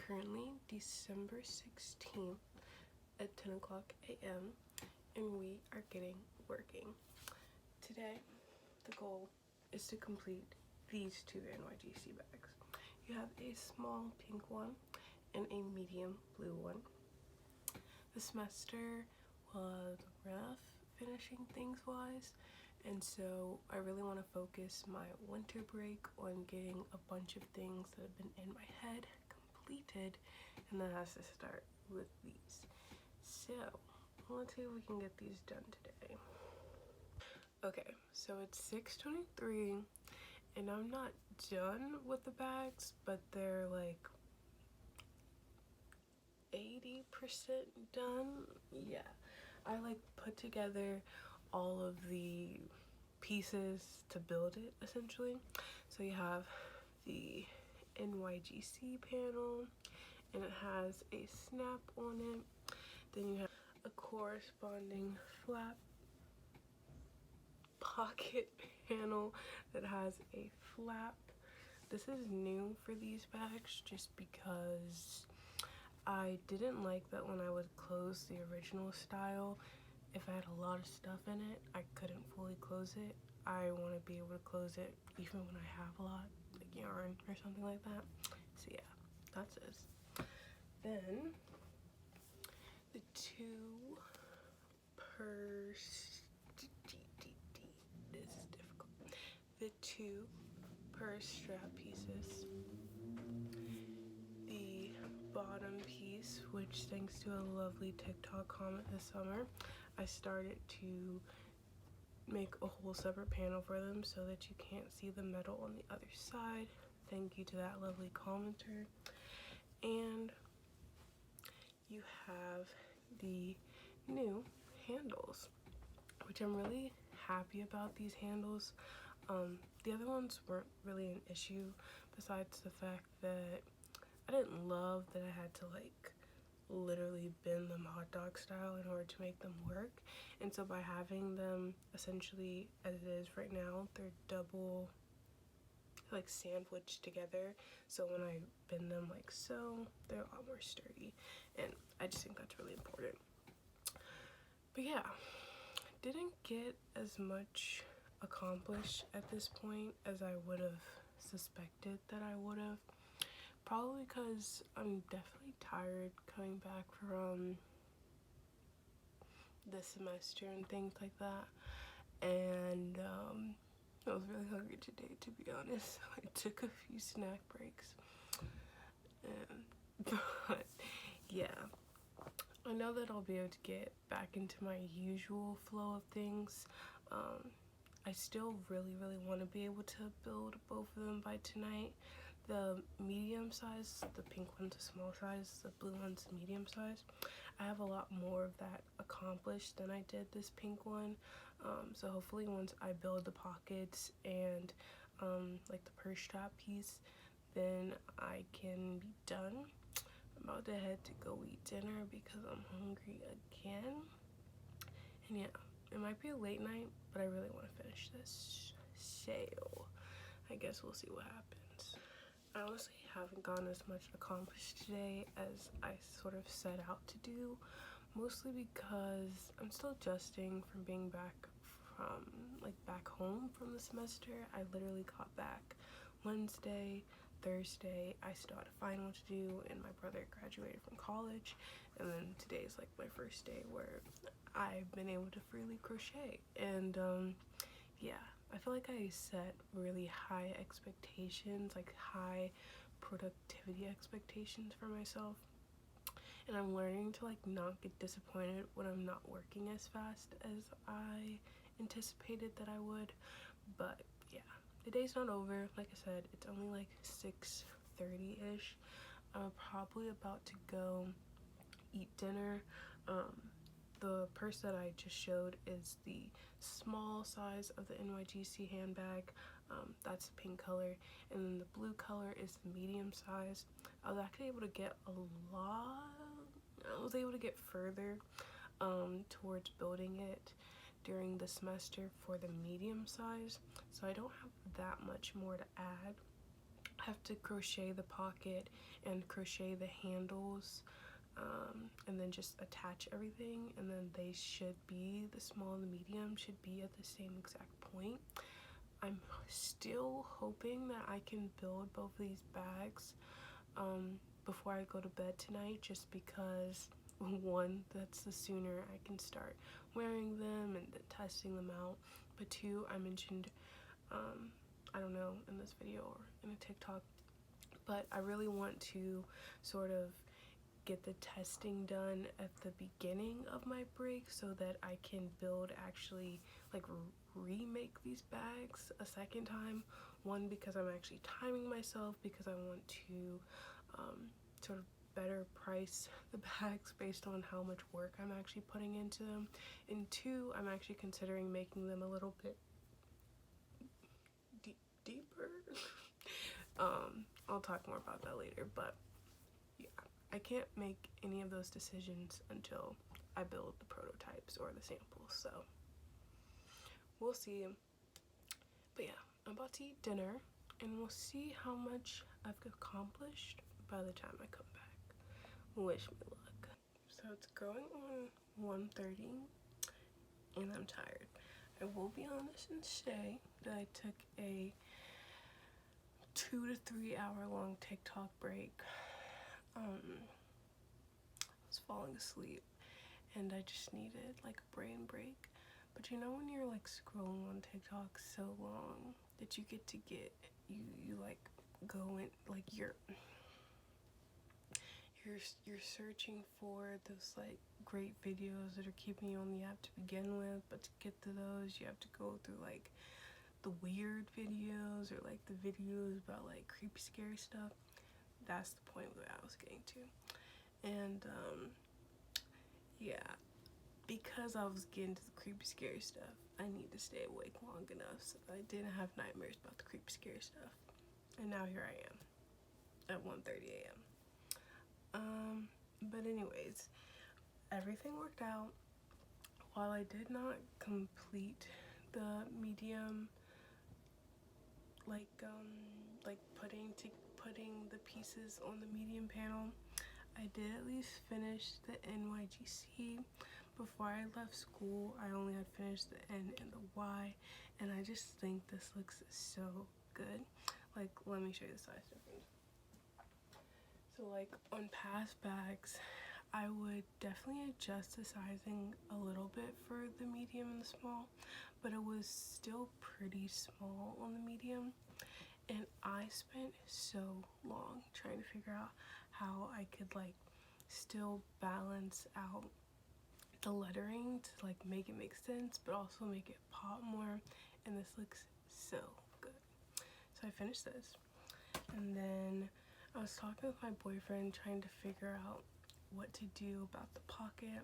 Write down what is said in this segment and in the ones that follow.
currently December 16th at 10 o'clock a.m. and we are getting working. Today, the goal is to complete these two NYGC bags. You have a small pink one and a medium blue one. The semester was rough finishing things wise, and so I really want to focus my winter break on getting a bunch of things that have been in my head completed, and that has to start with these. So let's see if we can get these done today. Okay, so it's 6:23 and I'm not done with the bags, but they're like 80% done. Yeah, I like put together all of the pieces to build it essentially. So you have the NYGC panel and it has a snap on it. Then you have a corresponding flap pocket panel that has a flap. This is new for these bags just because I didn't like that when I would close the original style, if I had a lot of stuff in it, I couldn't fully close it. I want to be able to close it even when I have a lot, like yarn or something like that. So yeah, that's this. Then the two purse, this is difficult. The two purse strap pieces. The bottom piece, which thanks to a lovely TikTok comment this summer, I started to make a whole separate panel for them so that you can't see the metal on the other side. Thank you to that lovely commenter. And you have the new handles, which I'm really happy about. These handles, the other ones weren't really an issue, besides the fact that I didn't love that I had to like literally bend them hot dog style in order to make them work. And so by having them essentially as it is right now, they're double like sandwiched together, so when I bend them like so, they're a lot more sturdy, and I just think that's really important. But yeah, didn't get as much accomplished at this point as I would have suspected that I would have. Probably because I'm definitely tired coming back from the semester and things like that. And I was really hungry today, to be honest. So I took a few snack breaks. But yeah, I know that I'll be able to get back into my usual flow of things. I still really want to be able to build both of them by tonight. The medium size, the pink one's a small size, the blue one's a medium size. I have a lot more of that accomplished than I did this pink one. So hopefully once I build the pockets and like the purse strap piece, then I can be done. I'm about to head to go eat dinner because I'm hungry again. And yeah, it might be a late night, but I really want to finish this. So I guess we'll see what happens. I honestly haven't gotten as much accomplished today as I sort of set out to do, mostly because I'm still adjusting from being back home from the semester. I literally got back Wednesday, Thursday. I still had a final to do, and my brother graduated from college, and then today is like my first day where I've been able to freely crochet. And yeah, I feel like I set really high expectations, like high productivity expectations for myself, and I'm learning to like not get disappointed when I'm not working as fast as I anticipated that I would. But yeah, the day's not over. Like I said, it's only like 6:30-ish. I'm probably about to go eat dinner. The purse that I just showed is the small size of the NYGC handbag. That's the pink color, and then the blue color is the medium size. I was actually able to get further towards building it during the semester for the medium size, so I don't have that much more to add. I have to crochet the pocket and crochet the handles, and then just attach everything, and then they should be, the small and the medium should be at the same exact point. I'm still hoping that I can build both of these bags before I go to bed tonight, just because one, that's the sooner I can start wearing them and then testing them out, but two, I mentioned I don't know, in this video or in a TikTok, but I really want to sort of get the testing done at the beginning of my break so that I can build, actually like remake these bags a second time. One, because I'm actually timing myself, because I want to sort of better price the bags based on how much work I'm actually putting into them, and two, I'm actually considering making them a little bit deeper. I'll talk more about that later, but yeah, I can't make any of those decisions until I build the prototypes or the samples, so we'll see. But yeah, I'm about to eat dinner and we'll see how much I've accomplished by the time I come back. Wish me luck. So it's going on 1:30 and I'm tired. I will be honest and say that I took a 2 to 3 hour long TikTok break. I was falling asleep and I just needed like a brain break. But you know when you're like scrolling on TikTok so long that you you like go in, like you're searching for those like great videos that are keeping you on the app to begin with, but to get to those you have to go through like the weird videos or like the videos about like creepy scary stuff. That's the point where I was getting to. And yeah, because I was getting to the creepy scary stuff, I need to stay awake long enough so that I didn't have nightmares about the creepy scary stuff. And now here I am at 1:30 a.m. But anyways, everything worked out. While I did not complete the medium, like putting the pieces on the medium panel, I did at least finish the NYGC. Before I left school, I only had finished the N and the Y, and I just think this looks so good. Like, let me show you the size difference. So like on past bags, I would definitely adjust the sizing a little bit for the medium and the small, but it was still pretty small on the medium. And I spent so long trying to figure out how I could like still balance out the lettering to like make it make sense, but also make it pop more. And this looks so good. So I finished this, and then I was talking with my boyfriend trying to figure out what to do about the pocket.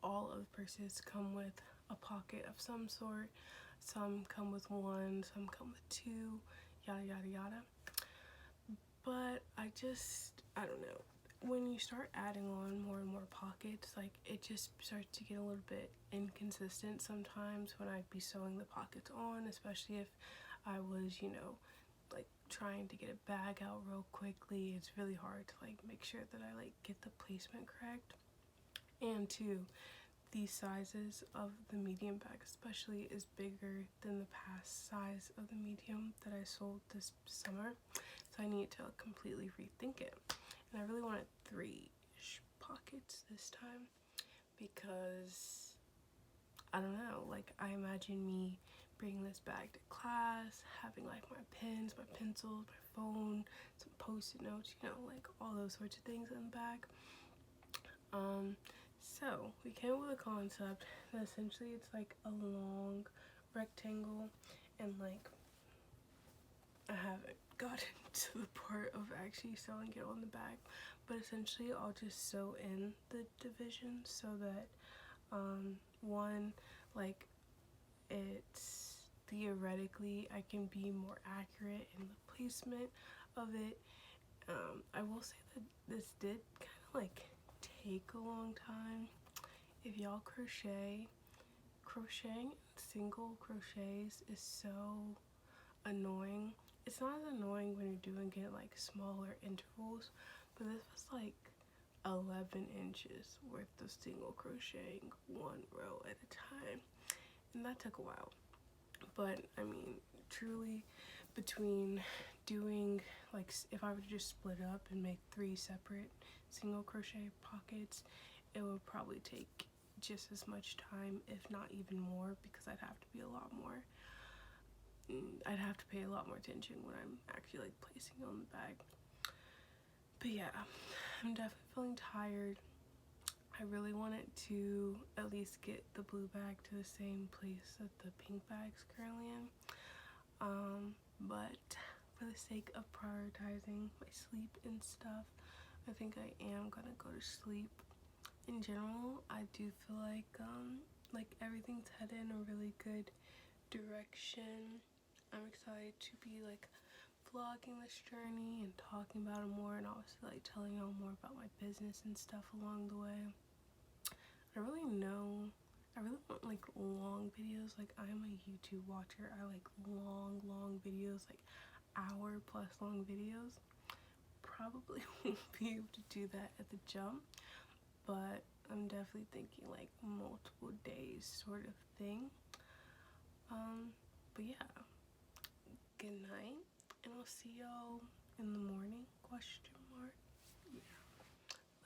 All of the purses come with a pocket of some sort. Some come with one, some come with two, yada yada yada. But I don't know. When you start adding on more and more pockets, like it just starts to get a little bit inconsistent sometimes when I'd be sewing the pockets on, especially if I was, like trying to get a bag out real quickly. It's really hard to like make sure that I like get the placement correct. And two, the sizes of the medium bag especially is bigger than the past size of the medium that I sold this summer, so I need to completely rethink it. And I really wanted 3-ish pockets this time because I don't know, like I imagine me bringing this bag to class, having like my pens, my pencils, my phone, some post-it notes, like all those sorts of things in the bag. So we came up with a concept that essentially it's like a long rectangle, and like I haven't gotten to the part of actually sewing it on the bag, but essentially I'll just sew in the divisions so that one, like it's theoretically I can be more accurate in the placement of it. I will say that this did kind of like take a long time. If y'all crocheting single crochets is so annoying. It's it's not as annoying when you're doing it like smaller intervals, but this was like 11 inches worth of single crocheting one row at a time, and that took a while. But I mean, truly, between doing like, if I were to just split up and make 3 separate single crochet pockets, it would probably take just as much time, if not even more, because I'd have to be a lot more, I'd have to pay a lot more attention when I'm actually like placing on the bag. But yeah, I'm definitely feeling tired. I really wanted to at least get the blue bag to the same place that the pink bag's currently in. But for the sake of prioritizing my sleep and stuff, I think I am gonna go to sleep. In general, I do feel like everything's headed in a really good direction. I'm excited to be like vlogging this journey and talking about it more, and obviously like telling y'all more about my business and stuff along the way. I really want like long videos. Like, I'm a YouTube watcher. I like long videos, like hour plus long videos. Probably won't be able to do that at the jump, but I'm definitely thinking like multiple days sort of thing. But yeah, good night, and I'll see y'all in the morning, question mark. Yeah,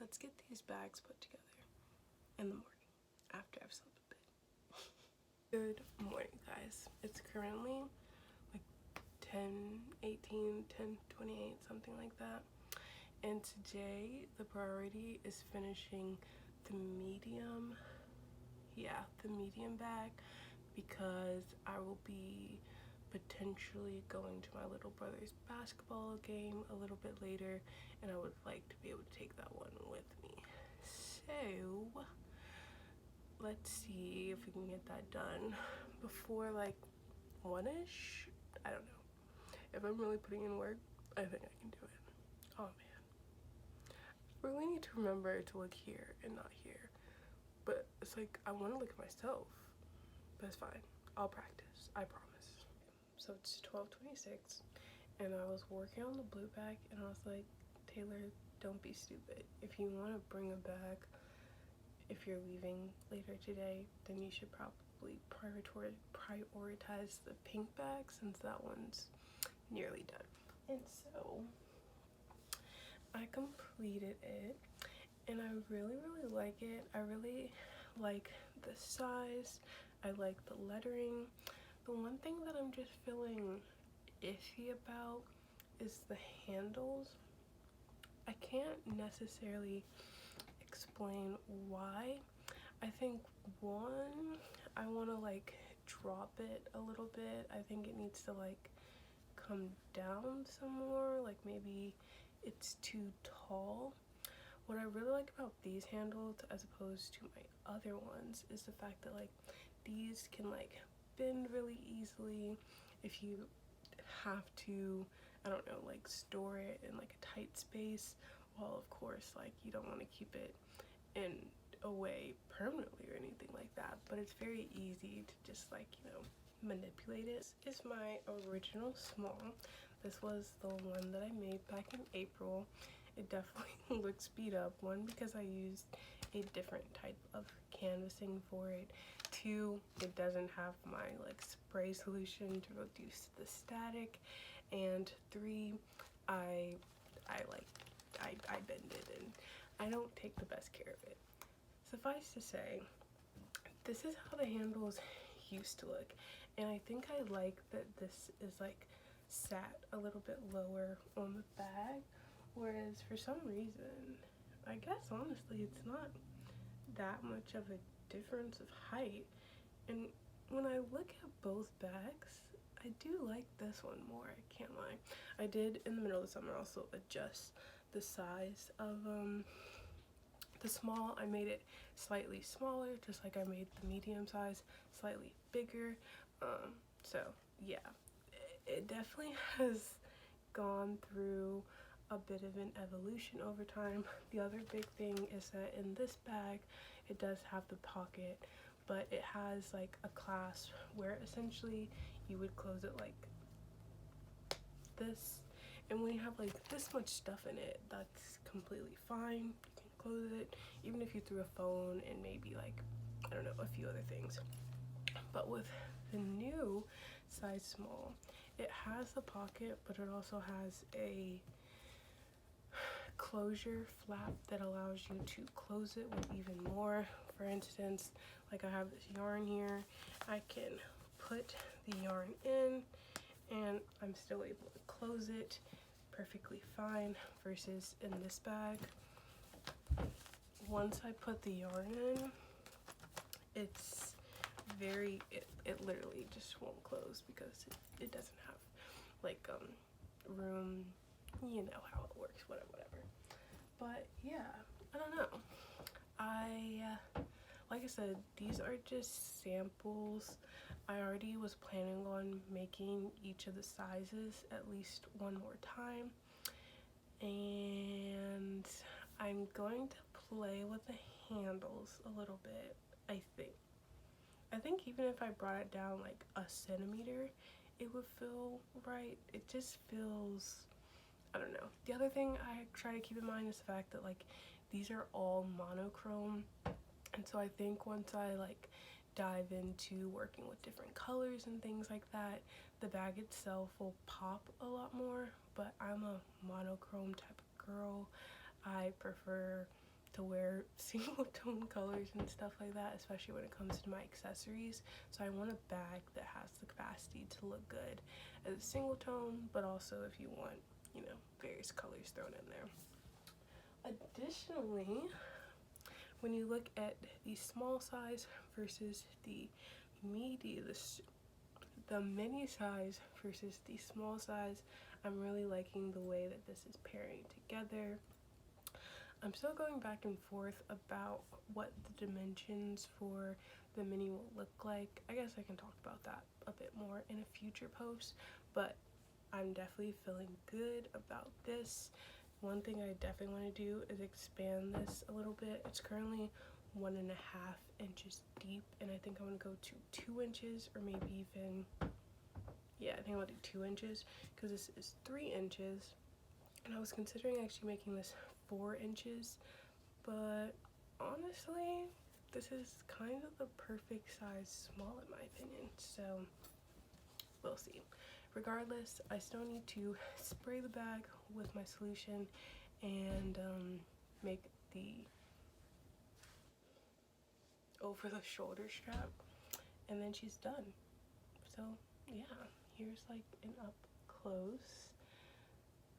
let's get these bags put together in the morning after I've slept a bit. Good morning, guys. It's currently like 10:18, 10:28, something like that. And today the priority is finishing the medium bag, because I will be potentially going to my little brother's basketball game a little bit later, and I would like to be able to take that one with me. So let's see if we can get that done before like 1ish. I don't know. If I'm really putting in work, I think I can do it. Oh man, I really need to remember to look here and not here, but it's like I want to look at myself, but it's fine. I'll practice, I promise. So it's 12:26, and I was working on the blue bag, and I was like, Taylor, don't be stupid. If you want to bring a bag, if you're leaving later today, then you should probably prioritize the pink bag, since that one's nearly done. And so I completed it, and I really like it. I really like the size. I like the lettering. The one thing that I'm just feeling iffy about is the handles. I can't necessarily explain why. I think one, I want to like drop it a little bit. I think it needs to like come down some more, like maybe it's too tall. What I really like about these handles as opposed to my other ones is the fact that like these can like bend really easily if you have to, I don't know, like store it in like a tight space, while of course like you don't want to keep it in a way permanently or anything like that, but it's very easy to just like, you know, manipulate it. This is my original small. This was the one that I made back in April. It definitely looks beat up. One, because I used a different type of canvassing for it. Two, it doesn't have my like spray solution to reduce the static. And three, I bend it, and I don't take the best care of it. Suffice to say, this is how the handles used to look, and I think I like that this is like sat a little bit lower on the bag, whereas for some reason, I guess honestly it's not that much of a difference of height. And when I look at both bags, I do like this one more, I can't lie. I did in the middle of the summer also adjust the size of the small. I made it slightly smaller, just like I made the medium size slightly bigger. So yeah, it definitely has gone through a bit of an evolution over time. The other big thing is that in this bag, it does have the pocket, but it has like a clasp where essentially you would close it like this. And when you have like this much stuff in it, that's completely fine. You can close it, even if you threw a phone and maybe like, I don't know, a few other things. But with the new size small, it has the pocket, but it also has a closure flap that allows you to close it with even more. For instance, like I have this yarn here, I can put the yarn in and I'm still able to close it perfectly fine, versus in this bag, once I put the yarn in, it's very, it literally just won't close because it doesn't have like room. You know how it works, whatever. But yeah, I don't know. Like I said, these are just samples. I already was planning on making each of the sizes at least one more time, and I'm going to play with the handles a little bit. I think even if I brought it down like a centimeter, it would feel right. It just feels, I don't know. The other thing I try to keep in mind is the fact that like these are all monochrome, and so I think once I like dive into working with different colors and things like that, the bag itself will pop a lot more. But I'm a monochrome type of girl. I prefer to wear single tone colors and stuff like that, especially when it comes to my accessories. So I want a bag that has the capacity to look good as a single tone, but also if you want, you know, various colors thrown in there. Additionally, when you look at the small size versus the mini size versus the small size, I'm really liking the way that this is pairing together. I'm still going back and forth about what the dimensions for the mini will look like. I guess I can talk about that a bit more in a future post, but I'm definitely feeling good about this. One thing I definitely want to do is expand this a little bit. It's currently 1.5 inches deep, and I think I'm going to go to 2 inches, or maybe even, yeah, I think I'll do 2 inches, because this is 3 inches, and I was considering actually making this 4 inches, but honestly, this is kind of the perfect size small in my opinion, so we'll see. Regardless, I still need to spray the bag with my solution and make the over the shoulder strap, and then she's done. So yeah, here's like an up close.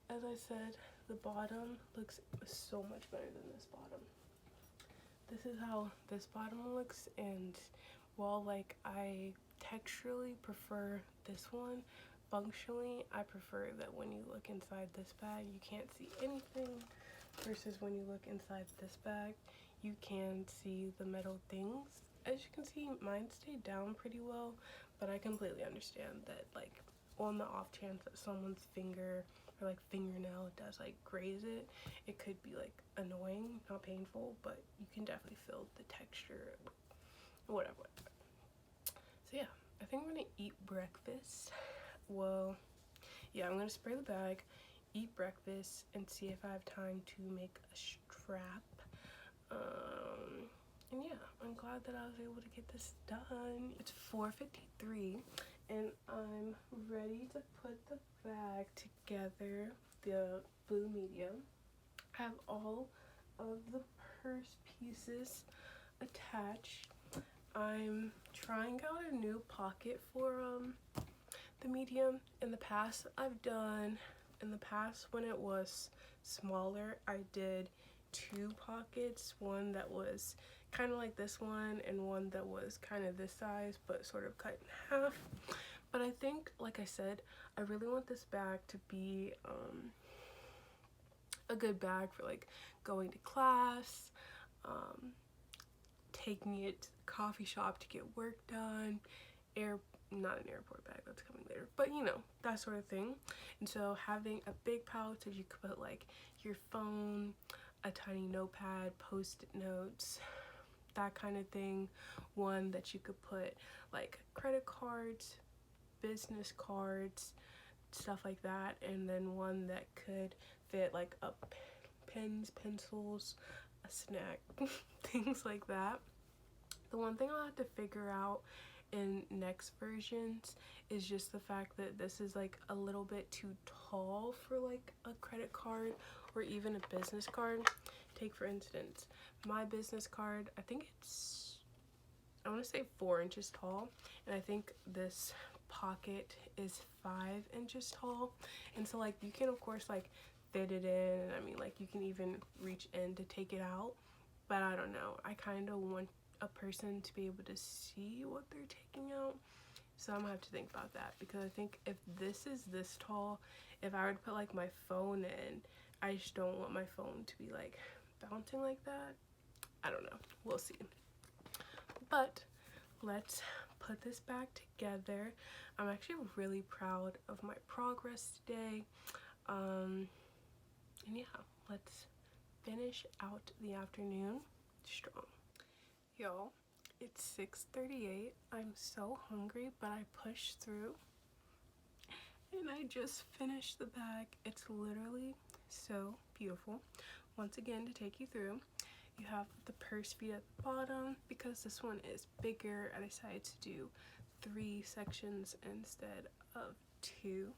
As I said, the bottom looks so much better than this bottom. This is how this bottom looks, and while like I texturally prefer this one, functionally I prefer that when you look inside this bag you can't see anything, versus when you look inside this bag you can see the metal things. As you can see, mine stayed down pretty well, but I completely understand that like on the off chance that someone's finger or like fingernail does like graze it, it could be like annoying, not painful, but you can definitely feel the texture, whatever. So yeah, I think I'm gonna eat breakfast. Well, yeah, I'm gonna spray the bag, eat breakfast, and see if I have time to make a strap. And yeah, I'm glad that I was able to get this done. It's 4:53 and I'm ready to put the bag together, the blue medium. I have all of the purse pieces attached. I'm trying out a new pocket for the medium. In the past when it was smaller, I did 2 pockets, one that was kind of like this one and one that was kind of this size but sort of cut in half. But I think, like I said, I really want this bag to be a good bag for like going to class, taking it to the coffee shop to get work done, not an airport bag, that's coming later, but you know, that sort of thing. And so having a big pouch that you could put like your phone, a tiny notepad, post-it notes, that kind of thing. One that you could put like credit cards, business cards, stuff like that, and then one that could fit like pens, pencils, a snack, things like that. The one thing I'll have to figure out in next versions is just the fact that this is like a little bit too tall for like a credit card or even a business card. Take for instance, my business card, I think it's, I want to say 4 inches tall, and I think this pocket is 5 inches tall, and so like you can of course like fit it in, I mean like you can even reach in to take it out, but I don't know, I kind of want a person to be able to see what they're taking out, so I'm gonna have to think about that, because I think if this is this tall, if I were to put like my phone in, I just don't want my phone to be like bouncing like that. I don't know, we'll see. But let's put this back together. I'm actually really proud of my progress today, and yeah, let's finish out the afternoon strong. Y'all, it's 6:38. I'm so hungry, but I pushed through and I just finished the bag. It's literally so beautiful. Once again, to take you through, you have the purse feet at the bottom. Because this one is bigger, I decided to do 3 sections instead of 2.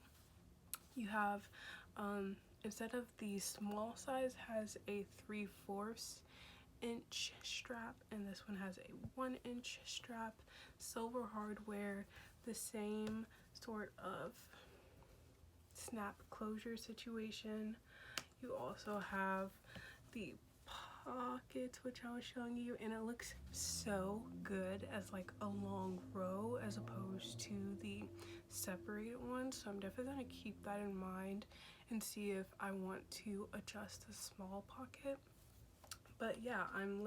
You have, instead of the small size, has a 3/4 inch strap, and this one has a 1 inch strap. Silver hardware, the same sort of snap closure situation. You also have the pockets, which I was showing you, and it looks so good as like a long row as opposed to the separated ones, so I'm definitely going to keep that in mind and see if I want to adjust the small pocket. But yeah, I'm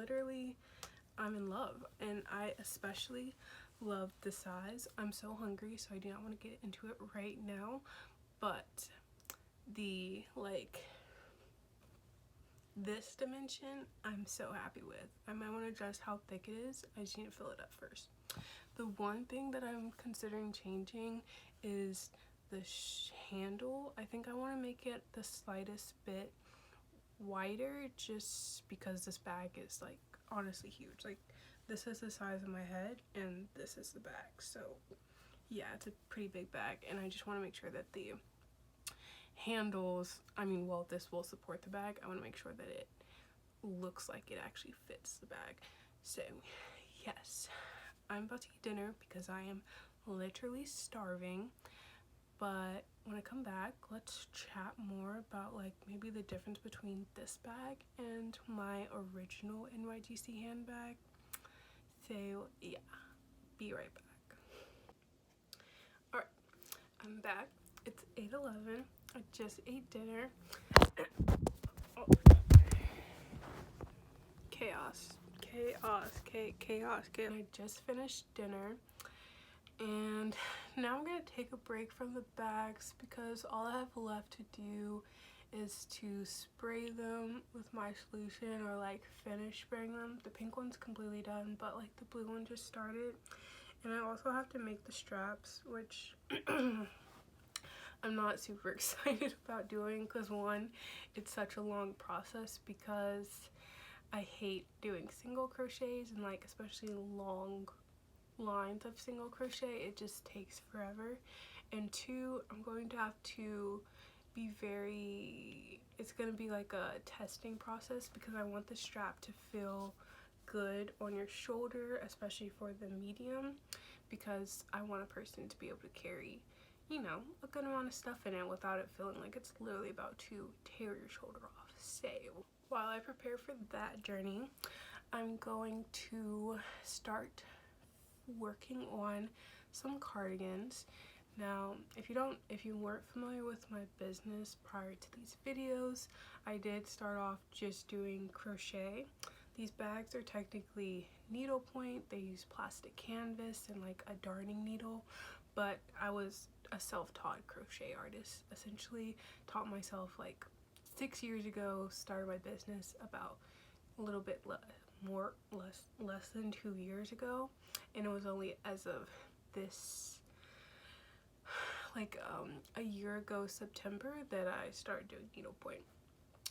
in love, and I especially love the size. I'm so hungry, so I do not want to get into it right now, but the this dimension I'm so happy with. I might want to adjust how thick it is. I just need to fill it up first. The one thing that I'm considering changing is the handle. I think I want to make it the slightest bit wider, just because this bag is like honestly huge. Like, this is the size of my head and this is the bag, so yeah, it's a pretty big bag, and I just want to make sure that the handles, I mean, well, this will support the bag. I want to make sure that it looks like it actually fits the bag. So yes, I'm about to eat dinner because I am literally starving. But when I come back, let's chat more about like maybe the difference between this bag and my original NYGC handbag. So yeah, be right back. Alright, I'm back. It's 8:11. I just ate dinner. Oh. Chaos. I just finished dinner, and now I'm gonna take a break from the bags because all I have left to do is to spray them with my solution, or like finish spraying them. The pink one's completely done, but like the blue one just started, and I also have to make the straps, which I'm not super excited about doing because one, it's such a long process because I hate doing single crochets, and like especially long lines of single crochet, it just takes forever. And 2, I'm going to have to be it's gonna be like a testing process because I want the strap to feel good on your shoulder, especially for the medium, because I want a person to be able to carry, you know, a good amount of stuff in it without it feeling like it's literally about to tear your shoulder off. So while I prepare for that journey, I'm going to start working on some cardigans. Now, if you weren't familiar with my business prior to these videos, I did start off just doing crochet. These bags are technically needlepoint. They use plastic canvas and like a darning needle, but I was a self-taught crochet artist. Essentially taught myself like 6 years ago, started my business about a little bit less than 2 years ago, and it was only as of this like a year ago September that I started doing needlepoint.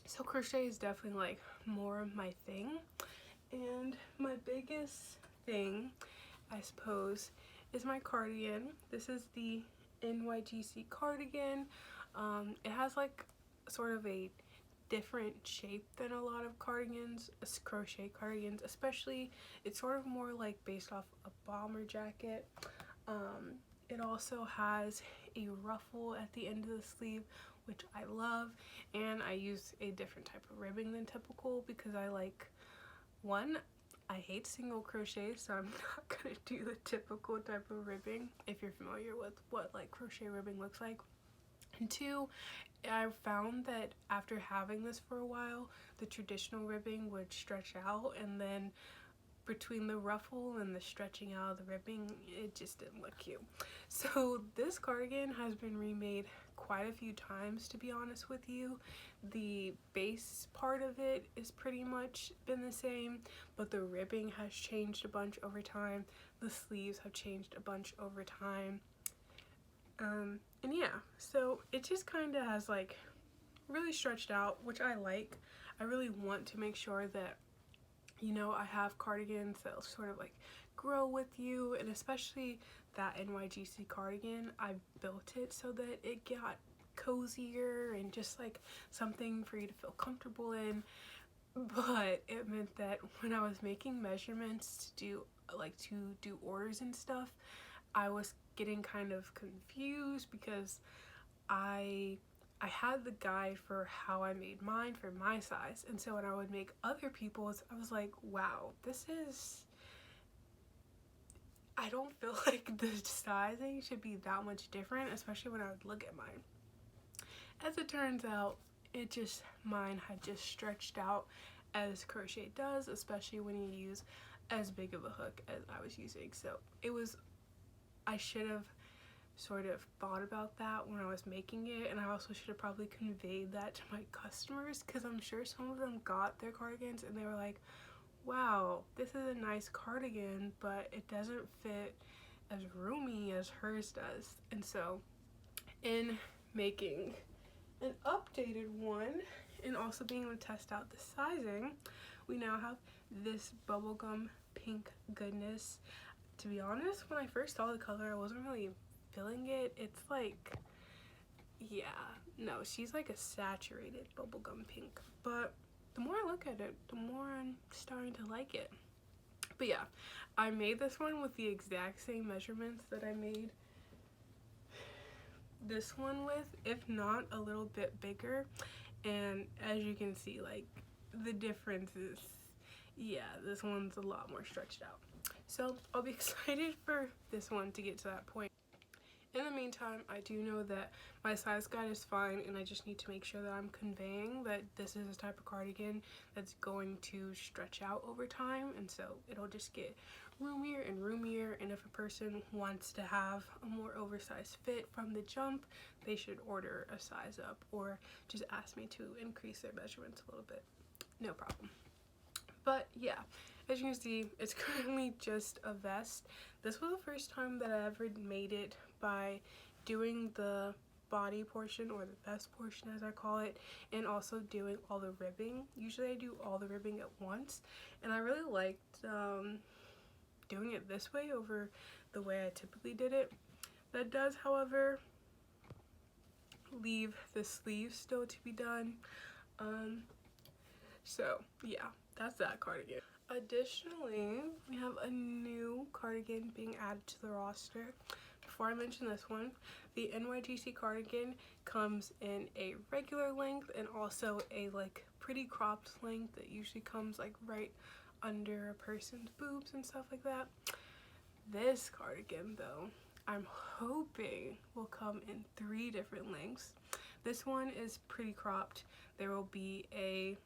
So crochet is definitely like more my thing. And my biggest thing, I suppose, is my cardigan. This is the NYGC cardigan. It has like sort of a different shape than a lot of cardigans, crochet cardigans especially. It's sort of more like based off a bomber jacket. It also has a ruffle at the end of the sleeve, which I love, and I use a different type of ribbing than typical because I like, one, I hate single crochet, so I'm not gonna do the typical type of ribbing if you're familiar with what like crochet ribbing looks like. And two, I found that after having this for a while, the traditional ribbing would stretch out, and then between the ruffle and the stretching out of the ribbing, it just didn't look cute. So this cardigan has been remade quite a few times, to be honest with you. The base part of it is pretty much been the same, but the ribbing has changed a bunch over time. The sleeves have changed a bunch over time. And yeah, so it just kind of has like really stretched out, which I like. I really want to make sure that, you know, I have cardigans that sort of like grow with you, and especially that NYGC cardigan, I built it so that it got cozier and just like something for you to feel comfortable in. But it meant that when I was making measurements to do orders and stuff, I was getting kind of confused because I had the guide for how I made mine for my size, and so when I would make other people's, I was like, wow, I don't feel like the sizing should be that much different, especially when I would look at mine. As it turns out, mine had just stretched out as crochet does, especially when you use as big of a hook as I was using. So I should have sort of thought about that when I was making it, and I also should have probably conveyed that to my customers, because I'm sure some of them got their cardigans and they were like, wow, this is a nice cardigan, but it doesn't fit as roomy as hers does. And so in making an updated one and also being able to test out the sizing, we now have this bubblegum pink goodness. To be honest, when I first saw the color, I wasn't really feeling it. It's like, yeah, no, she's like a saturated bubblegum pink, but the more I look at it, the more I'm starting to like it. But yeah, I made this one with the exact same measurements that I made this one with, if not a little bit bigger. And as you can see, like, the difference is, yeah, this one's a lot more stretched out. So I'll be excited for this one to get to that point. In the meantime, I do know that my size guide is fine, and I just need to make sure that I'm conveying that this is a type of cardigan that's going to stretch out over time, and so it'll just get roomier and roomier. And if a person wants to have a more oversized fit from the jump, they should order a size up or just ask me to increase their measurements a little bit. No problem. But yeah, as you can see, it's currently just a vest. This was the first time that I ever made it by doing the body portion, or the vest portion as I call it, and also doing all the ribbing. Usually I do all the ribbing at once, and I really liked doing it this way over the way I typically did it. That does, however, leave the sleeves still to be done. So yeah, that's that cardigan. Additionally, we have a new cardigan being added to the roster. Before I mention this one, the NYGC cardigan comes in a regular length and also a like pretty cropped length that usually comes like right under a person's boobs and stuff like that. This cardigan though, I'm hoping will come in 3 different lengths. This one is pretty cropped. There will be a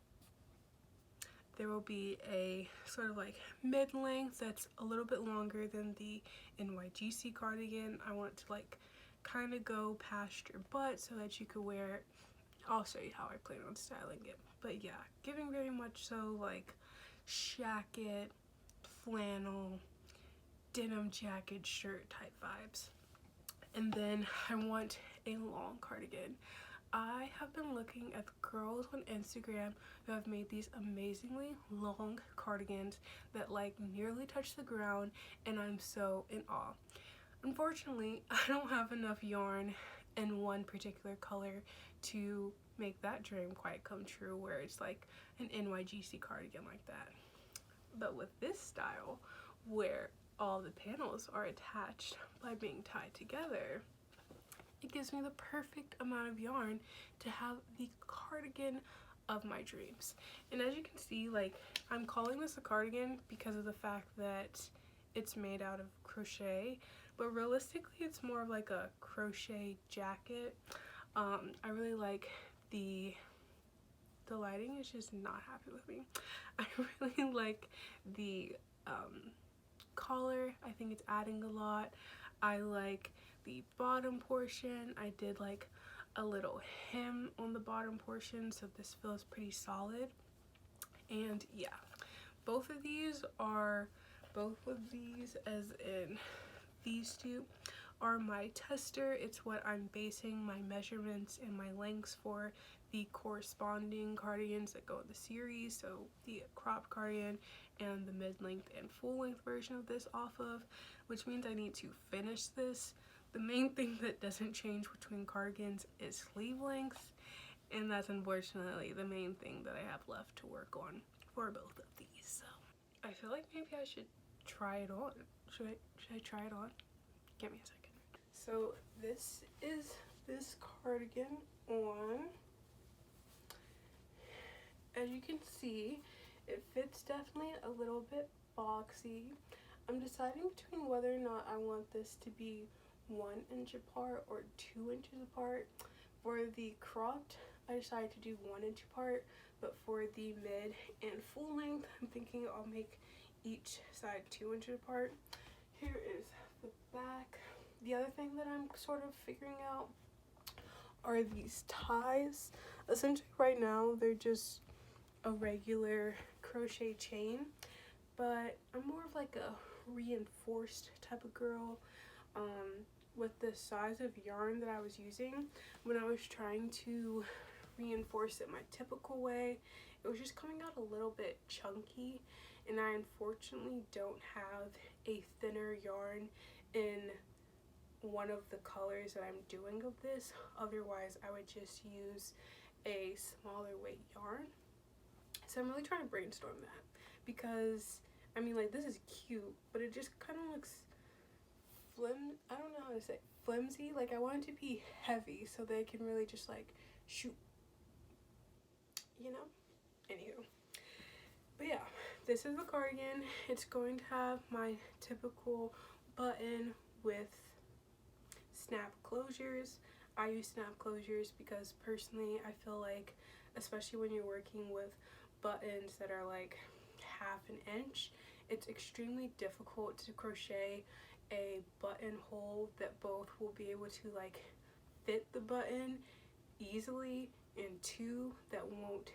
sort of like mid-length that's a little bit longer than the NYGC cardigan. I want it to like kind of go past your butt so that you could wear it. I'll show you how I plan on styling it. But yeah, giving very much so like shacket, flannel, denim jacket, shirt type vibes. And then I want a long cardigan. I have been looking at the girls on Instagram who have made these amazingly long cardigans that like nearly touch the ground, and I'm so in awe. Unfortunately, I don't have enough yarn in one particular color to make that dream quite come true, where it's like an NYGC cardigan like that. But with this style, where all the panels are attached by being tied together, it gives me the perfect amount of yarn to have the cardigan of my dreams. And as you can see, like, I'm calling this a cardigan because of the fact that it's made out of crochet, but realistically it's more of like a crochet jacket. I really like the lighting is just not happy with me. I really like the collar. I think it's adding a lot. I like the bottom portion. I did like a little hem on the bottom portion, so this feels pretty solid. And yeah, both of these as in these two are my tester. It's what I'm basing my measurements and my lengths for the corresponding cardigans that go in the series, so the crop cardigan and the mid-length and full-length version of this off of, which means I need to finish this. The main thing that doesn't change between cardigans is sleeve length, and that's unfortunately the main thing that I have left to work on for both of these. So I feel like maybe I should try it on. Should I try it on? Give me a second. So this is this cardigan on. As you can see, it fits definitely a little bit boxy. I'm deciding between whether or not I want this to be 1 inch apart or 2 inches apart. For the cropped, I decided to do 1 inch apart, but for the mid and full length, I'm thinking I'll make each side 2 inches apart. Here is the back. The other thing that I'm sort of figuring out are these ties. Essentially right now they're just a regular crochet chain, but I'm more of like a reinforced type of girl. With the size of yarn that I was using when I was trying to reinforce it my typical way, it was just coming out a little bit chunky, and I unfortunately don't have a thinner yarn in one of the colors that I'm doing of this. Otherwise I would just use a smaller weight yarn. So I'm really trying to brainstorm that, because I mean, like, this is cute, but it just kind of looks I don't know how to say flimsy. Like, I want it to be heavy so they can really just like shoot, you know. Anywho, but yeah, this is the cardigan. It's going to have my typical button with snap closures. I use snap closures because personally I feel like, especially when you're working with buttons that are like half an inch, it's extremely difficult to crochet a buttonhole that both will be able to like fit the button easily, and two, that won't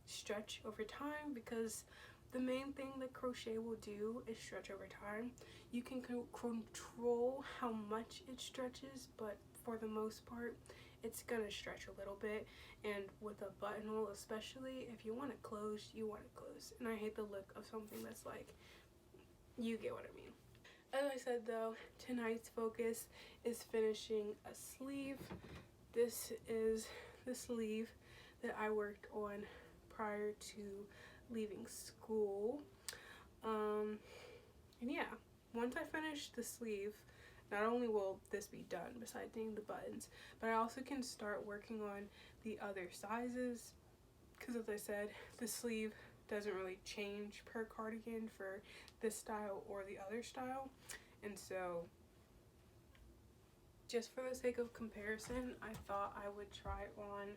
stretch over time, because the main thing that crochet will do is stretch over time. You can control how much it stretches, but for the most part it's gonna stretch a little bit, and with a buttonhole especially, if you want it closed, you want it closed. And I hate the look of something that's like, you get what I mean. As I said though, tonight's focus is finishing a sleeve. This is the sleeve that I worked on prior to leaving school. And yeah, once I finish the sleeve, not only will this be done besides doing the buttons, but I also can start working on the other sizes, because as I said, the sleeve doesn't really change per cardigan for this style or the other style. And so just for the sake of comparison, I thought I would try on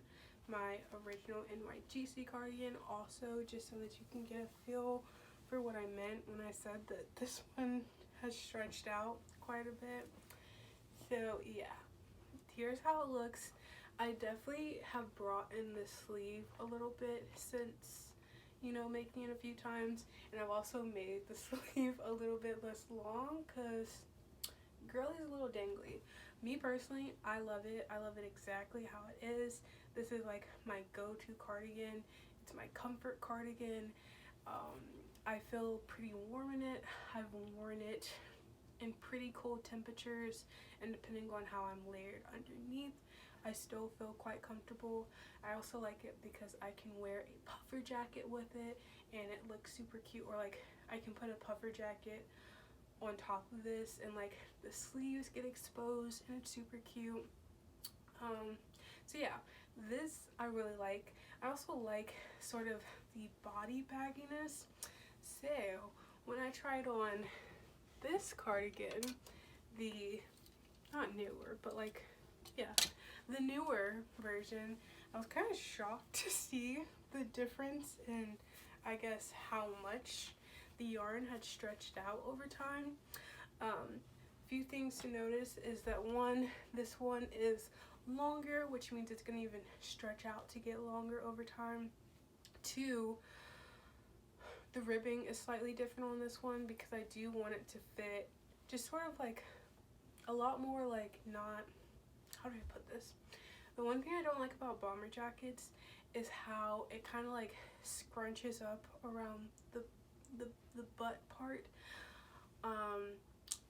my original NYGC cardigan also, just so that you can get a feel for what I meant when I said that this one has stretched out quite a bit. So yeah, here's how it looks. I definitely have brought in the sleeve a little bit since, you know, making it a few times, and I've also made the sleeve a little bit less long because girl is a little dangly. Me personally, I love it. I love it exactly how it is. This is like my go-to cardigan. It's my comfort cardigan. I feel pretty warm in it. I've worn it in pretty cold temperatures, and depending on how I'm layered underneath, I still feel quite comfortable. I also like it because I can wear a puffer jacket with it and it looks super cute, or like I can put a puffer jacket on top of this and like the sleeves get exposed and it's super cute. So yeah, this I really like. I also like sort of the body bagginess. So when I tried on this cardigan, the not newer, but like, yeah, the newer version, I was kind of shocked to see the difference in, I guess, how much the yarn had stretched out over time. Few things to notice is that one, this one is longer, which means it's gonna even stretch out to get longer over time. Two, the ribbing is slightly different on this one because I do want it to fit just sort of like a lot more like not, how do I put this? The one thing I don't like about bomber jackets is how it kind of like scrunches up around the butt part.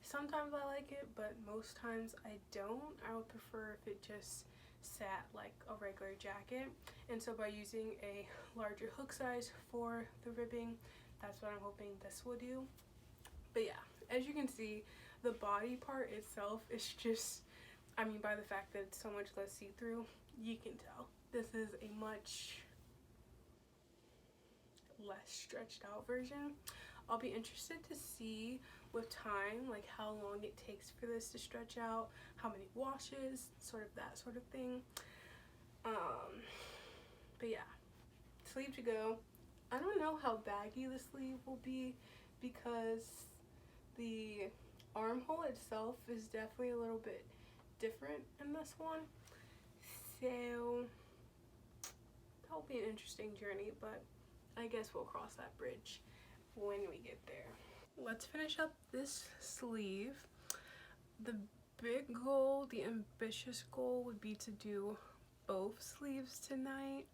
Sometimes I like it, but most times I don't. I would prefer if it just sat like a regular jacket. And so by using a larger hook size for the ribbing, that's what I'm hoping this will do. But yeah, as you can see, the body part itself is just, I mean, by the fact that it's so much less see-through, you can tell. This is a much less stretched out version. I'll be interested to see with time like how long it takes for this to stretch out, how many washes, sort of that sort of thing. But yeah, sleeve to go. I don't know how baggy the sleeve will be because the armhole itself is definitely a little bit different in this one, so that'll be an interesting journey, but I guess we'll cross that bridge when we get there. Let's finish up this sleeve. The big goal, the ambitious goal, would be to do both sleeves tonight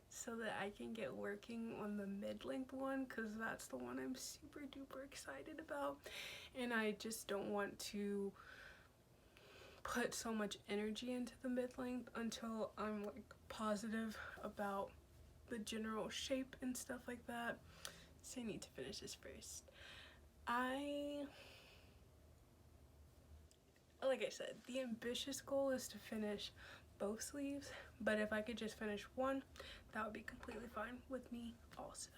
so that I can get working on the mid-length one, because that's the one I'm super duper excited about, and I just don't want to put so much energy into the mid-length until I'm like positive about the general shape and stuff like that. So I need to finish this first. Like I said, the ambitious goal is to finish both sleeves, but if I could just finish one, that would be completely fine with me also.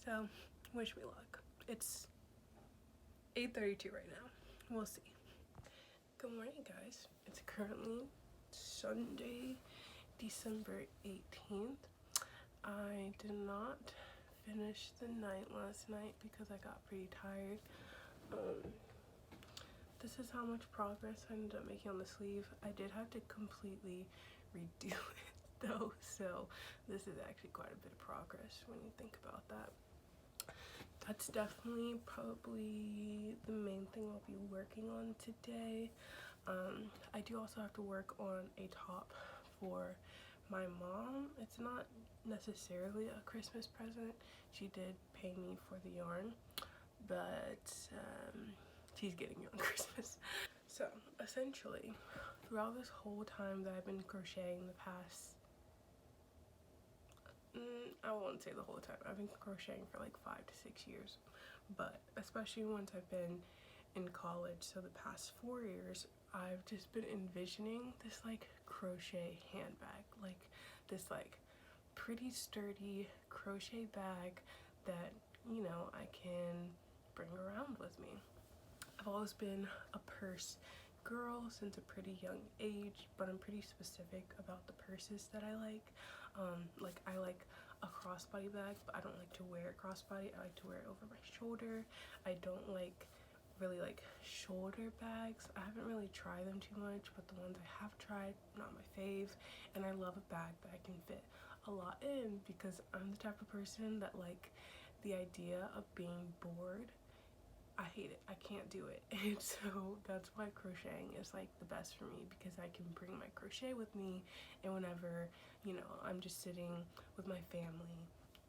So wish me luck. It's 8:32 right now. We'll see. Good morning, guys. It's currently Sunday, December 18th. I did not finish the night last night because I got pretty tired. This is how much progress I ended up making on the sleeve. I did have to completely redo it though, so this is actually quite a bit of progress when you think about that. That's definitely probably the main thing I'll be working on today. I do also have to work on a top for my mom. It's not necessarily a Christmas present. She did pay me for the yarn, but she's getting it on Christmas. So essentially, throughout this whole time that I've been crocheting the past, I won't say the whole time, I've been crocheting for like 5 to 6 years, but especially once I've been in college, so the past 4 years, I've just been envisioning this like crochet handbag, like this like pretty sturdy crochet bag that, you know, I can bring around with me. I've always been a purse girl since a pretty young age, but I'm pretty specific about the purses that I like. Like I like a crossbody bag, but I don't like to wear it crossbody. I like to wear it over my shoulder. I don't like really like shoulder bags. I haven't really tried them too much, but the ones I have tried, not my fave. And I love a bag that I can fit a lot in because I'm the type of person that like the idea of being bored I hate it. I can't do it. And so that's why crocheting is like the best for me, because I can bring my crochet with me, and whenever, you know, I'm just sitting with my family,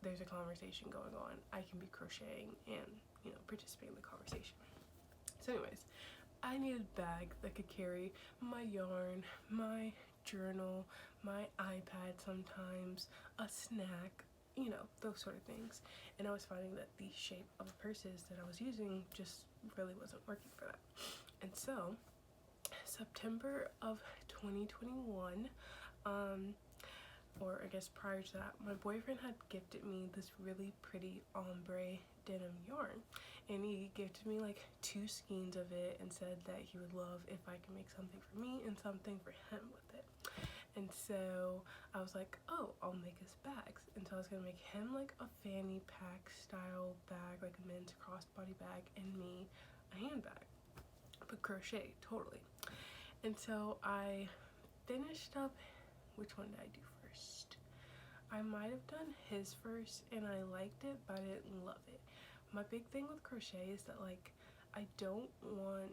there's a conversation going on, I can be crocheting and, you know, participate in the conversation. So anyways, I needed a bag that could carry my yarn, my journal, my iPad sometimes, a snack, you know, those sort of things. And I was finding that the shape of the purses that I was using just really wasn't working for that. And so, September of 2021, or I guess prior to that, my boyfriend had gifted me this really pretty ombre denim yarn, and he gifted me like 2 skeins of it and said that he would love if I could make something for me and something for him with it. And so I was like, oh, I'll make us bags. And so I was gonna make him like a fanny pack style bag, like a men's crossbody bag, and me a handbag, but crochet totally. And so I finished up, which one did I do first? I might have done his first, and I liked it, but I didn't love it. My big thing with crochet is that, like, I don't want,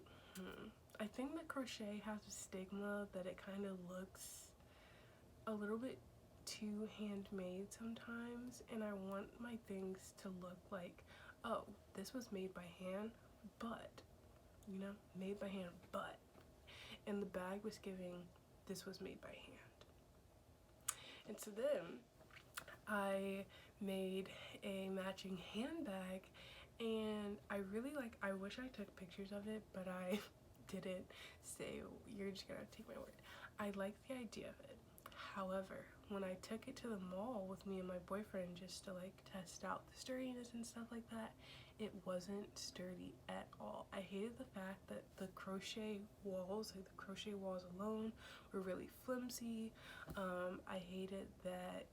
I think that crochet has a stigma that it kind of looks a little bit too handmade sometimes, and I want my things to look like, oh, this was made by hand, but, you know, made by hand, but, and the bag was giving, this was made by hand. And so then I made a matching handbag, and I really I wish I took pictures of it, but I didn't, so you're just gonna take my word. I like the idea of it. However, when I took it to the mall with me and my boyfriend just to like test out the sturdiness and stuff like that, it wasn't sturdy at all. I hated the fact that the crochet walls, like the crochet walls alone, were really flimsy. I hated that,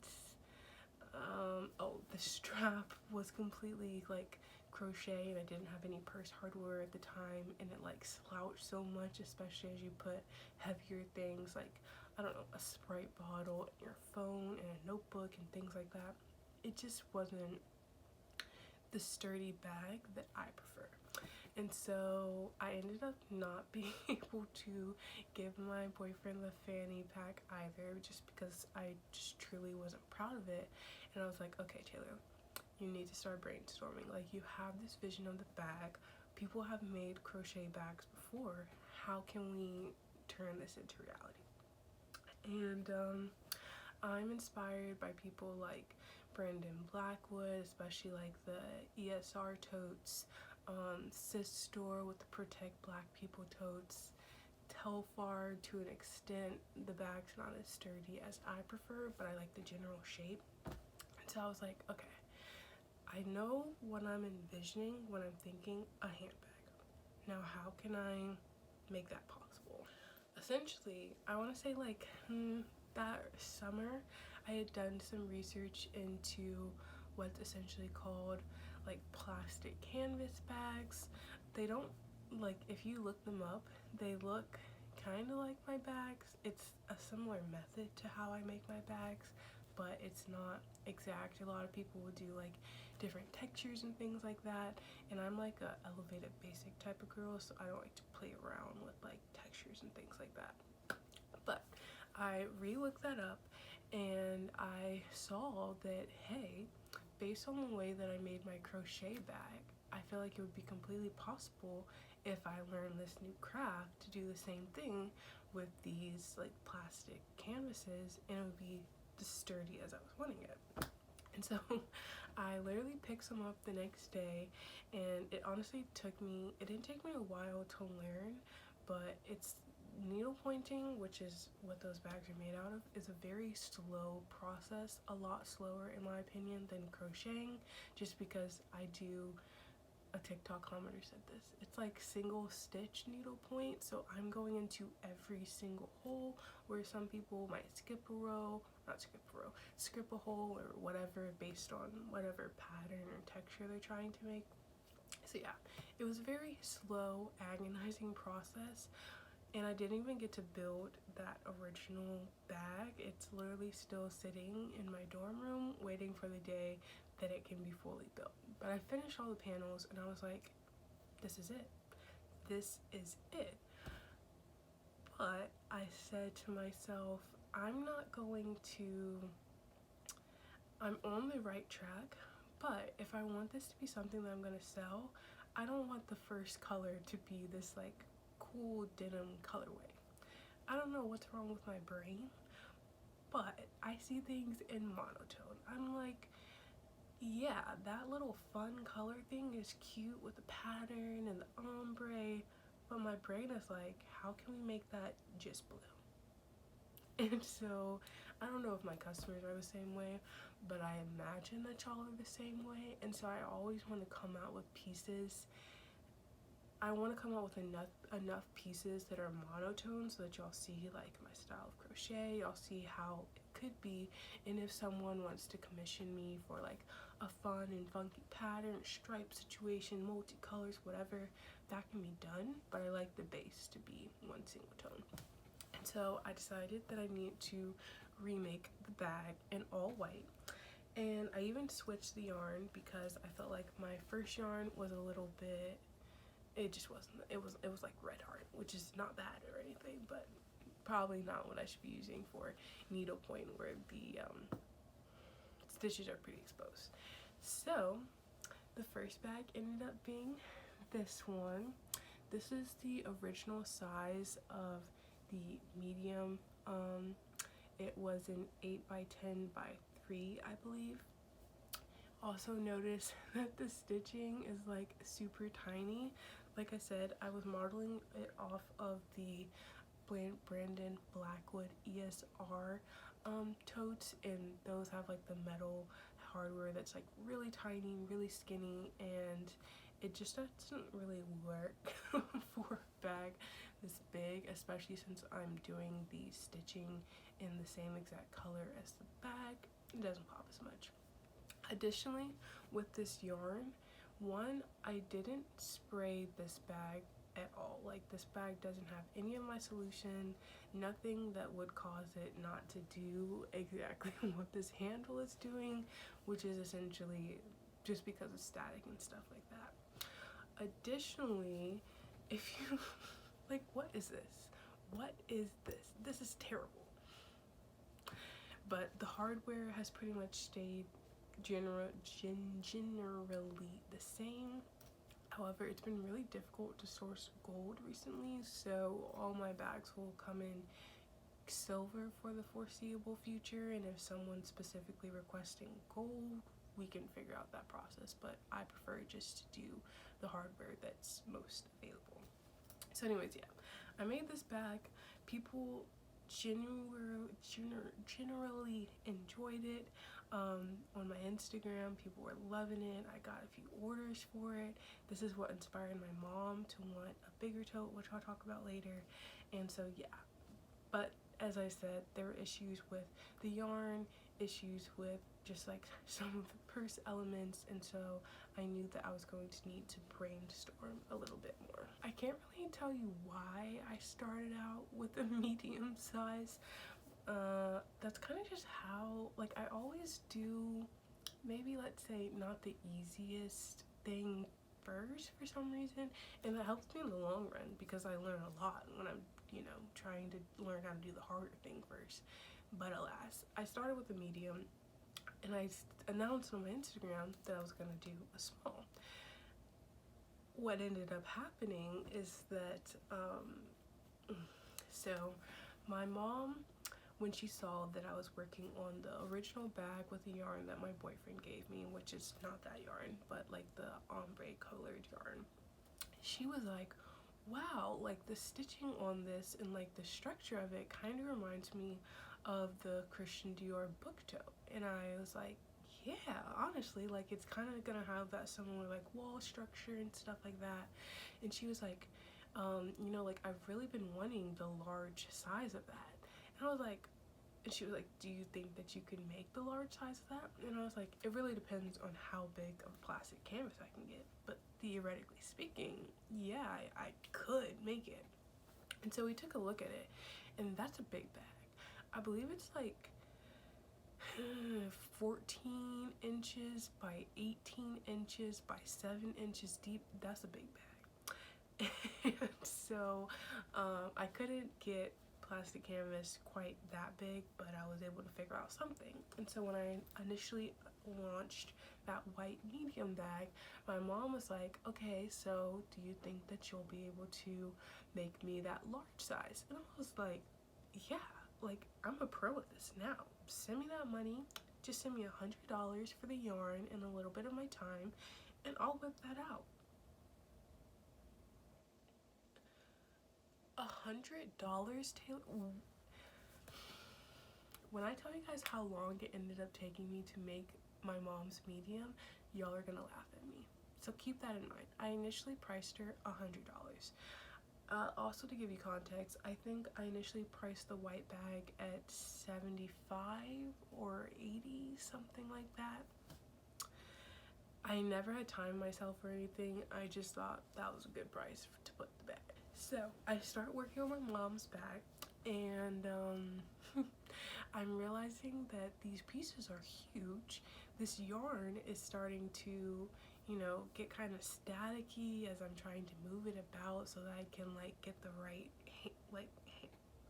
the strap was completely like crochet, and I didn't have any purse hardware at the time, and it like slouched so much, especially as you put heavier things like, I don't know, a Sprite bottle, your phone, and a notebook, and things like that. It just wasn't the sturdy bag that I prefer. And so I ended up not being able to give my boyfriend the fanny pack either, just because I just truly wasn't proud of it. And I was like, okay, Taylor, you need to start brainstorming. Like, you have this vision of the bag. People have made crochet bags before. How can we turn this into reality? And I'm inspired by people like Brandon Blackwood, especially like the ESR totes, Sis Store with the Protect Black People totes, Telfar to an extent. The bag's not as sturdy as I prefer, but I like the general shape. And so I was like, okay, I know what I'm envisioning when I'm thinking a handbag. Now how can I make that possible? Essentially, I want to say like that summer I had done some research into what's essentially called like plastic canvas bags. They don't, like, if you look them up, they look kind of like my bags. It's a similar method to how I make my bags, but it's not exact. A lot of people will do like different textures and things like that, and I'm like a elevated basic type of girl, so I don't like to play around with like textures and things like that. But I re-looked that up, and I saw that, hey, based on the way that I made my crochet bag, I feel like it would be completely possible if I learned this new craft to do the same thing with these like plastic canvases, and it would be as sturdy as I was wanting it. And so I literally picked some up the next day, and it honestly didn't take me a while to learn, but it's needle pointing, which is what those bags are made out of, is a very slow process, a lot slower in my opinion than crocheting, just because a TikTok commenter said this, it's like single stitch needle point, so I'm going into every single hole, where some people might skip a hole or whatever, based on whatever pattern or texture they're trying to make. So yeah, it was a very slow, agonizing process, and I didn't even get to build that original bag. It's literally still sitting in my dorm room waiting for the day that it can be fully built. But I finished all the panels, and I was like, this is it. This is it. But I said to myself, I'm on the right track, but if I want this to be something that I'm gonna sell, I don't want the first color to be this like cool denim colorway. I don't know what's wrong with my brain, but I see things in monotone. I'm like, yeah, that little fun color thing is cute with the pattern and the ombre, but my brain is like, how can we make that just blue? And so I don't know if my customers are the same way, but I imagine that y'all are the same way. And so I always want to come out with pieces. I want to come out with enough pieces that are monotone so that y'all see like my style of crochet, y'all see how it could be, and if someone wants to commission me for like a fun and funky pattern, stripe situation, multicolors, whatever, that can be done, but I like the base to be one single tone. And so I decided that I needed to remake the bag in all white, and I even switched the yarn because I felt like my first yarn was a little bit, it just wasn't, it was like Red Heart, which is not bad or anything, but probably not what I should be using for needlepoint where the stitches are pretty exposed. So the first bag ended up being this one. This is the original size of the medium. It was an 8 by 10 by 3, I believe. Also notice that the stitching is like super tiny. Like I said, I was modeling it off of the Brandon Blackwood ESR totes, and those have like the metal hardware that's like really tiny, really skinny, and it just doesn't really work for a bag this big, especially since I'm doing the stitching in the same exact color as the bag. It doesn't pop as much. Additionally, with this yarn, one, I didn't spray this bag at all. Like, this bag doesn't have any of my solution, nothing that would cause it not to do exactly what this handle is doing, which is essentially just because of static and stuff like that. Additionally, if you like, what is this? What is this? This is terrible. But the hardware has pretty much stayed generally the same. However, it's been really difficult to source gold recently, so all my bags will come in silver for the foreseeable future, and if someone's specifically requesting gold, we can figure out that process, but I prefer just to do the hardware that's most available. So anyways, yeah, I made this bag. People generally enjoyed it. On my Instagram, people were loving it. I got a few orders for it. This is what inspired my mom to want a bigger tote, which I'll talk about later. And so yeah, but as I said, there were issues with the yarn, issues with just like some of the purse elements, and so I knew that I was going to need to brainstorm a little bit more. I can't really tell you why I started out with a medium size. That's kind of just how, like, I always do, maybe let's say not the easiest thing first for some reason, and that helps me in the long run because I learn a lot when I'm, you know, trying to learn how to do the harder thing first. But alas, I started with a medium, and I announced on my Instagram that I was gonna do a small. What ended up happening is that so my mom, when she saw that I was working on the original bag with the yarn that my boyfriend gave me, which is not that yarn, but like the ombre colored yarn, she was like, wow, like the stitching on this and like the structure of it kind of reminds me of the Christian Dior book tote. And I was like, yeah, honestly, like it's kind of gonna have that similar like wall structure and stuff like that. And she was like, you know, like I've really been wanting the large size of that. And I was like, and she was like, do you think that you can make the large size of that? And I was like, it really depends on how big of plastic canvas I can get, but theoretically speaking, yeah, I could make it. And so we took a look at it, and that's a big bag. I believe it's like 14 inches by 18 inches by 7 inches deep. That's a big bag. And so I couldn't get plastic canvas quite that big, but I was able to figure out something. And so when I initially launched that white medium bag, my mom was like, okay, so do you think that you'll be able to make me that large size? And I was like, yeah, like I'm a pro at this now. Send me that money. Just send me $100 for the yarn and a little bit of my time, and I'll whip that out. $100, Taylor? When I tell you guys how long it ended up taking me to make my mom's medium, y'all are gonna laugh at me. So keep that in mind. I initially priced her $100. Also, to give you context, I think I initially priced the white bag at 75 or 80, something like that. I never had timed myself or anything. I just thought that was a good price to put the bag. So I start working on my mom's bag, and I'm realizing that these pieces are huge. This yarn is starting to, you know, get kind of staticky as I'm trying to move it about so that I can like get the right, like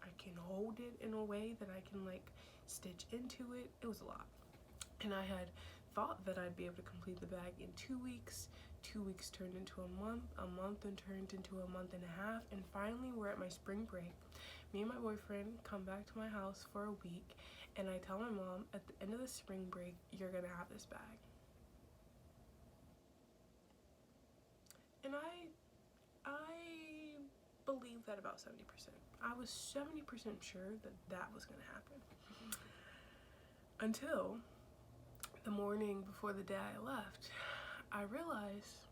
I can hold it in a way that I can like stitch into it. It was a lot. And I had thought that I'd be able to complete the bag in 2 weeks. 2 weeks turned into a month then turned into a month and a half, and finally we're at my spring break. Me and my boyfriend come back to my house for a week, and I tell my mom, at the end of the spring break, you're gonna have this bag. And I believe that about 70%. I was 70% sure that that was gonna happen. Until the morning before the day I left, I realized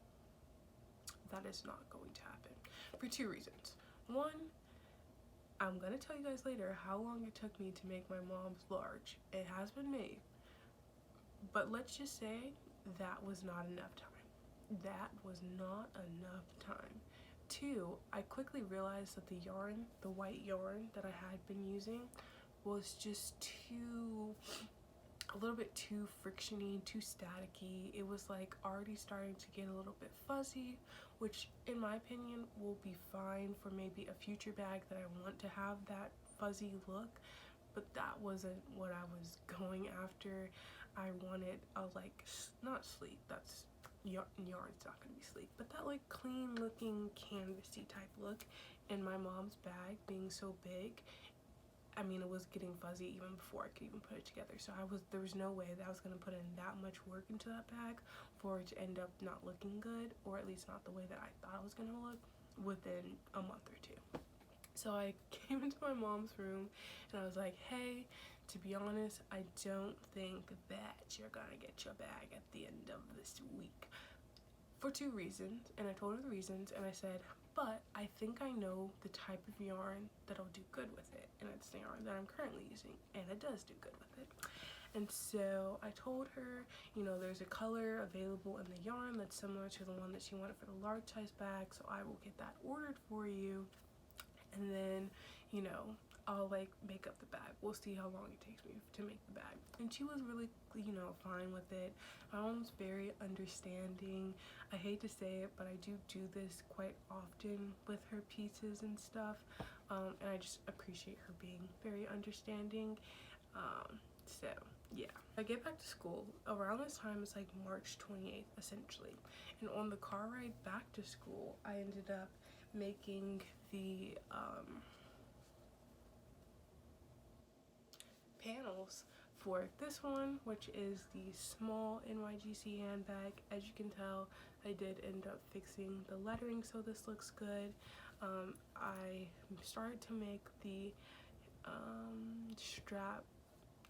that is not going to happen for 2 reasons. One, I'm gonna tell you guys later how long it took me to make my mom's large. It has been made, but let's just say that was not enough time. That was not enough time. Two, I quickly realized that the yarn, the white yarn that I had been using, was just a little bit too frictiony, too staticky. It was like already starting to get a little bit fuzzy, which in my opinion will be fine for maybe a future bag that I want to have that fuzzy look, but that wasn't what I was going after. I wanted a like, not sleek, that's yarn's not gonna be sleek, but that like clean looking canvasy type look. And my mom's bag being so big, I mean, it was getting fuzzy even before I could even put it together. So there was no way that I was gonna put in that much work into that bag for it to end up not looking good, or at least not the way that I thought it was gonna look within a month or two. So I came into my mom's room and I was like, hey, to be honest, I don't think that you're gonna get your bag at the end of this week. For 2 reasons, and I told her the reasons, and I said, but I think I know the type of yarn that'll do good with it, and it's the yarn that I'm currently using, and it does do good with it. And so I told her, you know, there's a color available in the yarn that's similar to the one that she wanted for the large size bag, so I will get that ordered for you, and then, you know, I'll like make up the bag. We'll see how long it takes me to make the bag. And she was really, you know, fine with it. My mom's very understanding. I hate to say it, but I do this quite often with her pieces and stuff, and I just appreciate her being very understanding. So yeah, I get back to school around this time. It's like March 28th essentially, and on the car ride back to school I ended up making the panels for this one, which is the small NYGC handbag. As you can tell, I did end up fixing the lettering so this looks good. I started to make the strap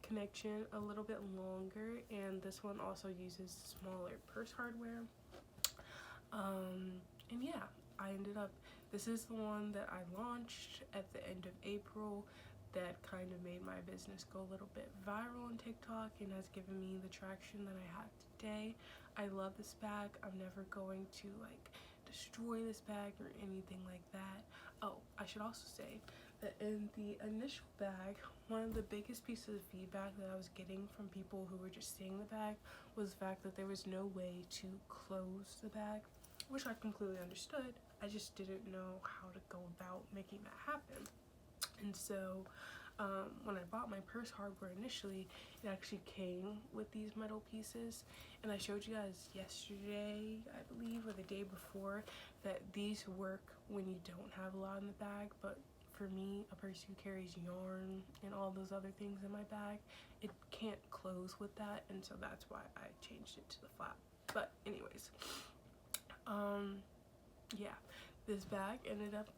connection a little bit longer, and this one also uses smaller purse hardware. And yeah, I ended up, this is the one that I launched at the end of April that kind of made my business go a little bit viral on TikTok and has given me the traction that I have today. I love this bag. I'm never going to like destroy this bag or anything like that. Oh, I should also say that in the initial bag, one of the biggest pieces of feedback that I was getting from people who were just seeing the bag was the fact that there was no way to close the bag, which I completely understood. I just didn't know how to go about making that happen. And so when I bought my purse hardware initially, it actually came with these metal pieces, and I showed you guys yesterday, I believe, or the day before, that these work when you don't have a lot in the bag. But for me, a person who carries yarn and all those other things in my bag, it can't close with that, and so that's why I changed it to the flap. But anyways, yeah, this bag ended up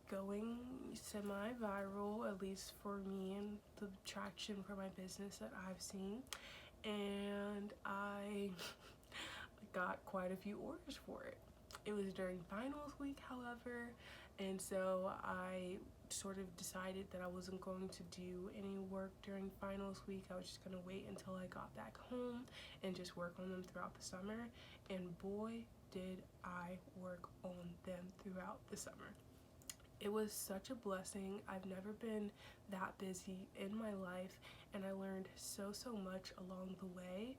going semi-viral, at least for me, and the traction for my business that I've seen. And I got quite a few orders for it. It was during finals week, however, and so I sort of decided that I wasn't going to do any work during finals week. I was just gonna wait until I got back home and just work on them throughout the summer. And boy, did I work on them throughout the summer. It was such a blessing. I've never been that busy in my life, and I learned so much along the way.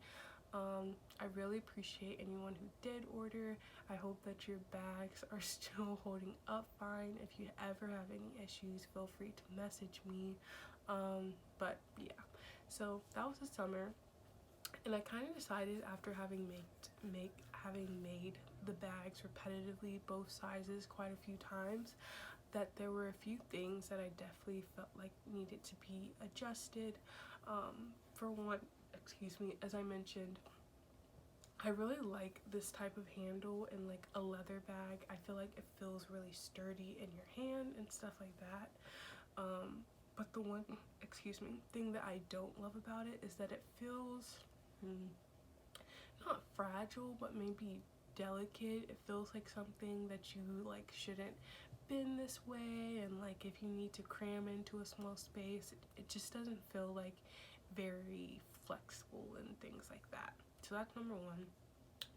I really appreciate anyone who did order. I hope that your bags are still holding up fine. If you ever have any issues, feel free to message me. But yeah, so that was the summer, and I kind of decided after having made the bags repetitively, both sizes, quite a few times, that there were a few things that I definitely felt like needed to be adjusted. For one, as I mentioned, I really like this type of handle in like a leather bag. I feel like it feels really sturdy in your hand and stuff like that. But the one, thing that I don't love about it is that it feels not fragile, but maybe delicate. It feels like something that you like shouldn't bend this way, and like if you need to cram into a small space, it just doesn't feel like very flexible and things like that. So that's number one.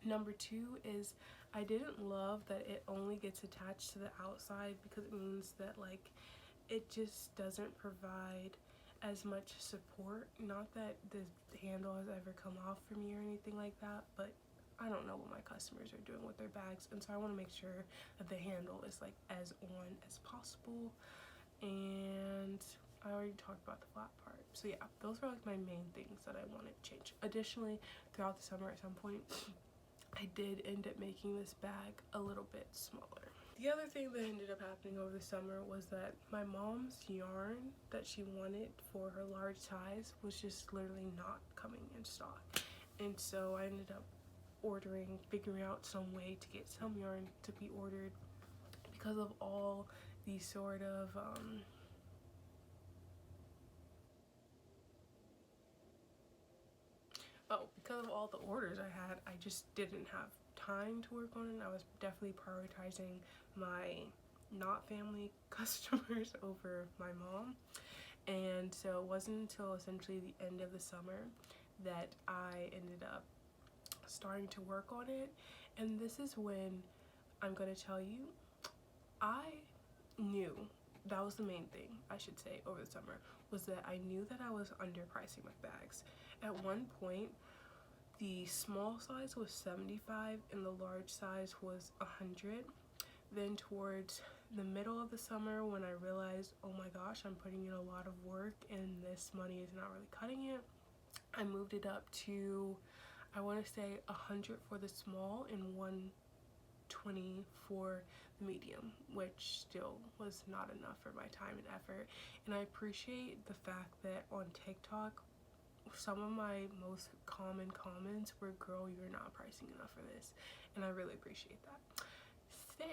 Number two is I didn't love that it only gets attached to the outside, because it means that like it just doesn't provide as much support. Not that the handle has ever come off for me or anything like that, but I don't know what my customers are doing with their bags, and so I want to make sure that the handle is like as on as possible. And I already talked about the flat part. So yeah, those are like my main things that I wanted to change. Additionally, throughout the summer at some point, I did end up making this bag a little bit smaller. The other thing that ended up happening over the summer was that my mom's yarn that she wanted for her large size was just literally not coming in stock. And so I ended up figuring out some way to get some yarn to be ordered, because of all these sort of because of all the orders I had, I just didn't have time to work on it. I was definitely prioritizing my not family customers over my mom. And so it wasn't until essentially the end of the summer that I ended up starting to work on it. And this is when I'm gonna tell you, I knew, that was the main thing I should say over the summer, was that I knew that I was underpricing my bags. At one point, the small size was $75 and the large size was $100. Then towards the middle of the summer, when I realized, oh my gosh, I'm putting in a lot of work and this money is not really cutting it, I moved it up to, I want to say $100 for the small and $120 for the medium, which still was not enough for my time and effort. And I appreciate the fact that on TikTok, some of my most common comments were, girl, you're not pricing enough for this, and I really appreciate that. So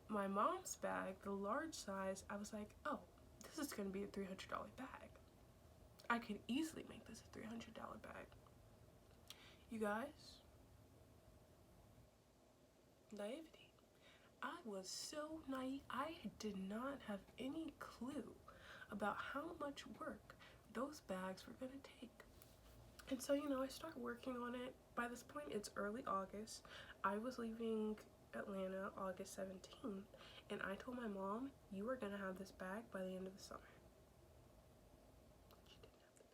my mom's bag, the large size, I was like, oh, this is gonna be a $300 bag. I could easily make this a $300 bag. You guys, naivety. I was so naive. I did not have any clue about how much work those bags were gonna take. And so, you know, I start working on it. By this point, it's early August. I was leaving Atlanta August 17th, and I told my mom, you are gonna have this bag by the end of the summer. She didn't have the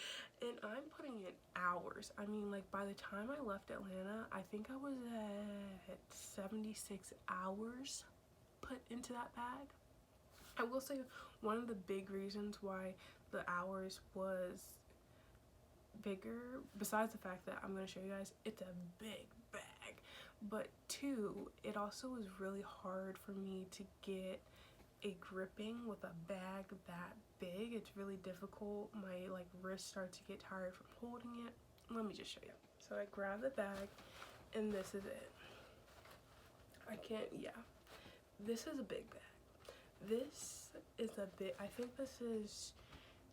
bag. And I'm putting in hours. I mean, like, by the time I left Atlanta, I think I was at 76 hours put into that bag. I will say one of the big reasons why the hours was bigger, besides the fact that I'm going to show you guys, it's a big bag, but two, it also was really hard for me to get a gripping with a bag that big. It's really difficult. My like wrist starts to get tired from holding it. Let me just show you. So I grab the bag and this is it. I can't, yeah, this is a big bag. This is a bit, I think this is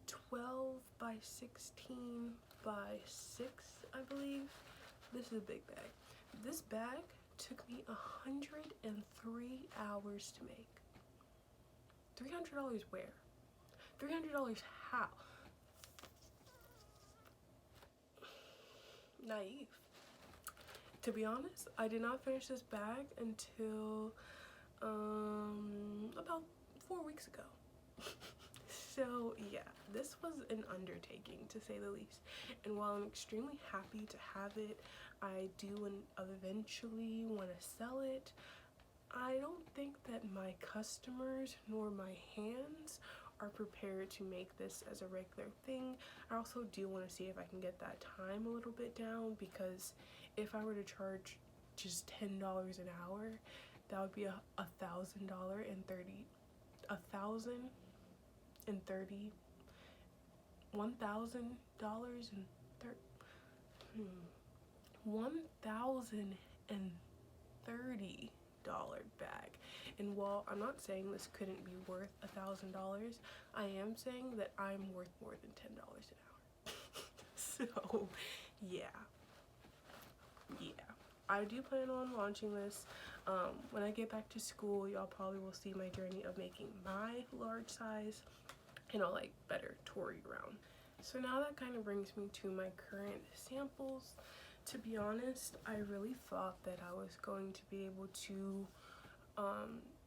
12 by 16 by 6, I believe. This is a big bag. This bag took me 103 hours to make. $300 where? $300 how? Naive. To be honest, I did not finish this bag until about 4 weeks ago. So yeah, this was an undertaking to say the least. And while I'm extremely happy to have it, I do eventually want to sell it. I don't think that my customers nor my hands are prepared to make this as a regular thing. I also do want to see if I can get that time a little bit down, because if I were to charge just $10 an hour, that would be $1,000 and 30 $1,030 bag. And while I'm not saying this couldn't be worth $1,000, I am saying that I'm worth more than $10 an hour. So yeah, I do plan on launching this. When I get back to school, y'all probably will see my journey of making my large size, and I'll like better tour you around. So now that kind of brings me to my current samples. To be honest, I really thought that I was going to be able to,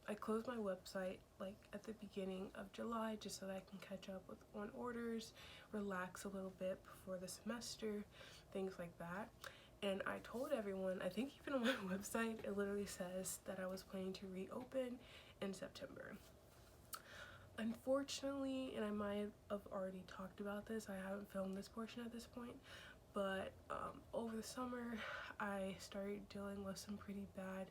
I closed my website like at the beginning of July just so that I can catch up on orders, relax a little bit before the semester, things like that. And I told everyone, I think even on my website, it literally says that I was planning to reopen in September. Unfortunately, and I might have already talked about this, I haven't filmed this portion at this point, but over the summer, I started dealing with some pretty bad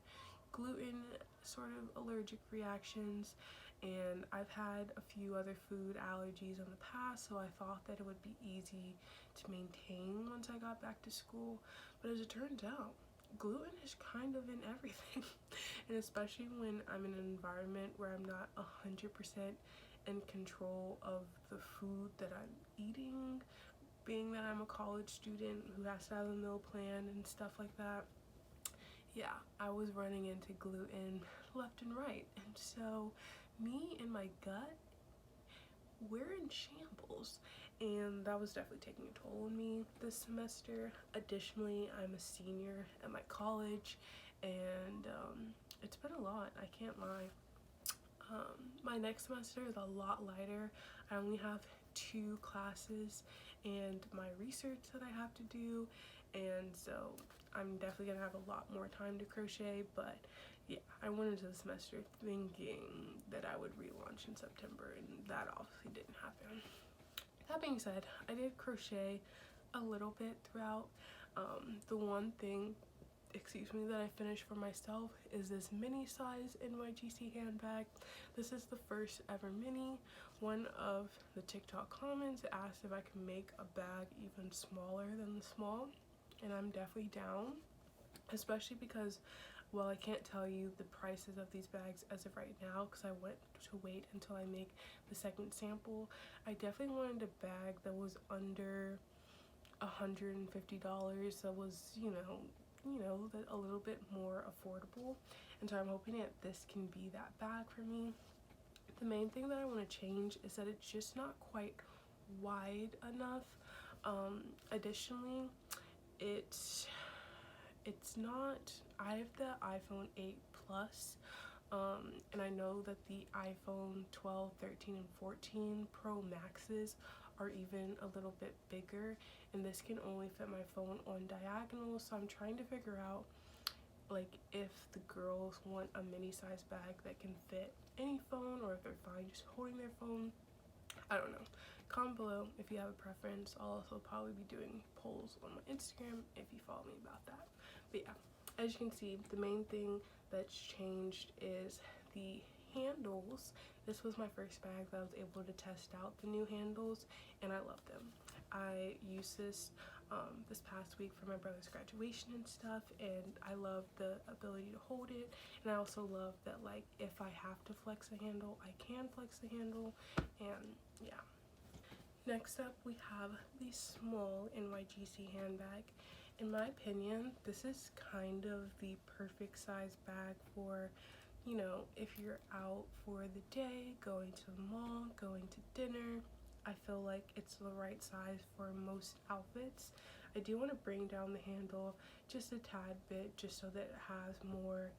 gluten sort of allergic reactions, and I've had a few other food allergies in the past, so I thought that it would be easy to maintain once I got back to school. But as it turns out, gluten is kind of in everything. And especially when I'm in an environment where I'm not 100% in control of the food that I'm eating, being that I'm a college student who has to have a meal plan and stuff like that. Yeah, I was running into gluten left and right. And so me and my gut, we're in shambles. And that was definitely taking a toll on me this semester. Additionally, I'm a senior at my college, and it's been a lot, I can't lie. My next semester is a lot lighter. I only have 2 classes and my research that I have to do, and so I'm definitely gonna have a lot more time to crochet. But yeah, I went into the semester thinking that I would relaunch in September, and that obviously didn't happen. That being said, I did crochet a little bit throughout. The one thing, that I finished for myself is this mini size NYGC handbag. This is the first ever mini. One of the TikTok comments asked if I could make a bag even smaller than the small, and I'm definitely down, especially because, well, I can't tell you the prices of these bags as of right now because I went to wait until I make the second sample. I definitely wanted a bag that was under $150, that was, a little bit more affordable, and so I'm hoping that this can be that bag for me. The main thing that I want to change is that it's just not quite wide enough. Additionally, it's not, I have the iPhone 8 Plus, and I know that the iPhone 12, 13, and 14 Pro Maxes are even a little bit bigger, and this can only fit my phone on diagonal. So I'm trying to figure out like if the girls want a mini size bag that can fit any phone, or if they're fine just holding their phone. I don't know. Comment below if you have a preference. I'll also probably be doing polls on my Instagram if you follow me about that. But yeah, as you can see, the main thing that's changed is the handles. This was my first bag that I was able to test out the new handles, and I love them. I used this this past week for my brother's graduation and stuff, and I love the ability to hold it. And I also love that, like, if I have to flex a handle, I can flex the handle. And yeah, next up we have the small NYGC handbag. In my opinion, this is kind of the perfect size bag for, you know, if you're out for the day, going to the mall, going to dinner. I feel like it's the right size for most outfits. I do want to bring down the handle just a tad bit, just so that it has more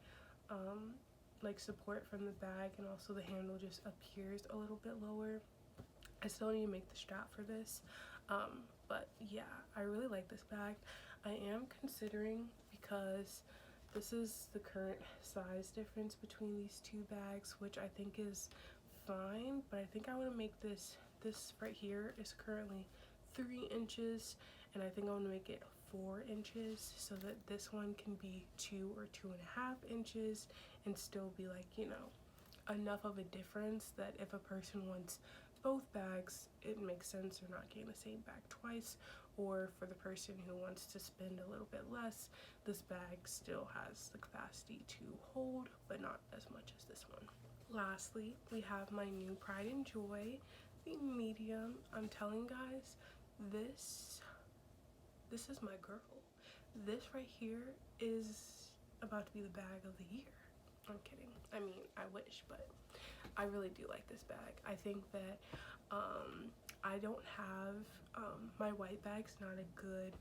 like support from the bag, and also the handle just appears a little bit lower. I still need to make the strap for this, but yeah, I really like this bag. I am considering, because this is the current size difference between these two bags, which I think is fine, but I think I want to make this right here is currently 3 inches, and I think I want to make it 4 inches, so that this one can be 2 or 2.5 inches and still be, like, you know, enough of a difference that if a person wants both bags, it makes sense. They're not getting the same bag twice. Or for the person who wants to spend a little bit less, this bag still has the capacity to hold, but not as much as this one. Lastly, we have my new pride and joy, the medium. I'm telling guys, this is my girl. This right here is about to be the bag of the year. I'm kidding. I mean, I wish, but I really do like this bag. I think that I don't have my white bag's not a good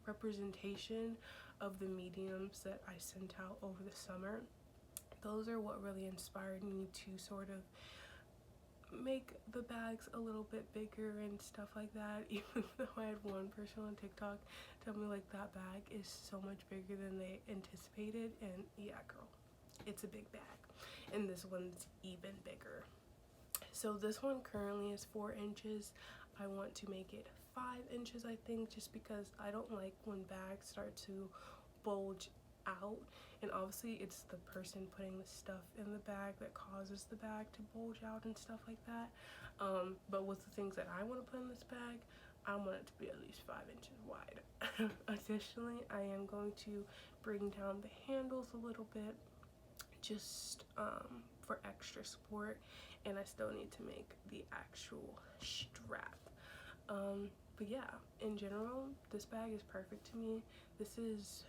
representation of the mediums that I sent out over the summer. Those are what really inspired me to sort of make the bags a little bit bigger and stuff like that, even though I had one person on TikTok tell me, like, that bag is so much bigger than they anticipated. And yeah, girl, it's a big bag, and this one's even bigger. So this one currently is 4 inches. I want to make it 5 inches, I think, just because I don't like when bags start to bulge out, and obviously it's the person putting the stuff in the bag that causes the bag to bulge out and stuff like that. But with the things that I want to put in this bag, I want it to be at least 5 inches wide. Additionally, I am going to bring down the handles a little bit, just for extra support, and I still need to make the actual strap. But yeah, in general, this bag is perfect to me. This is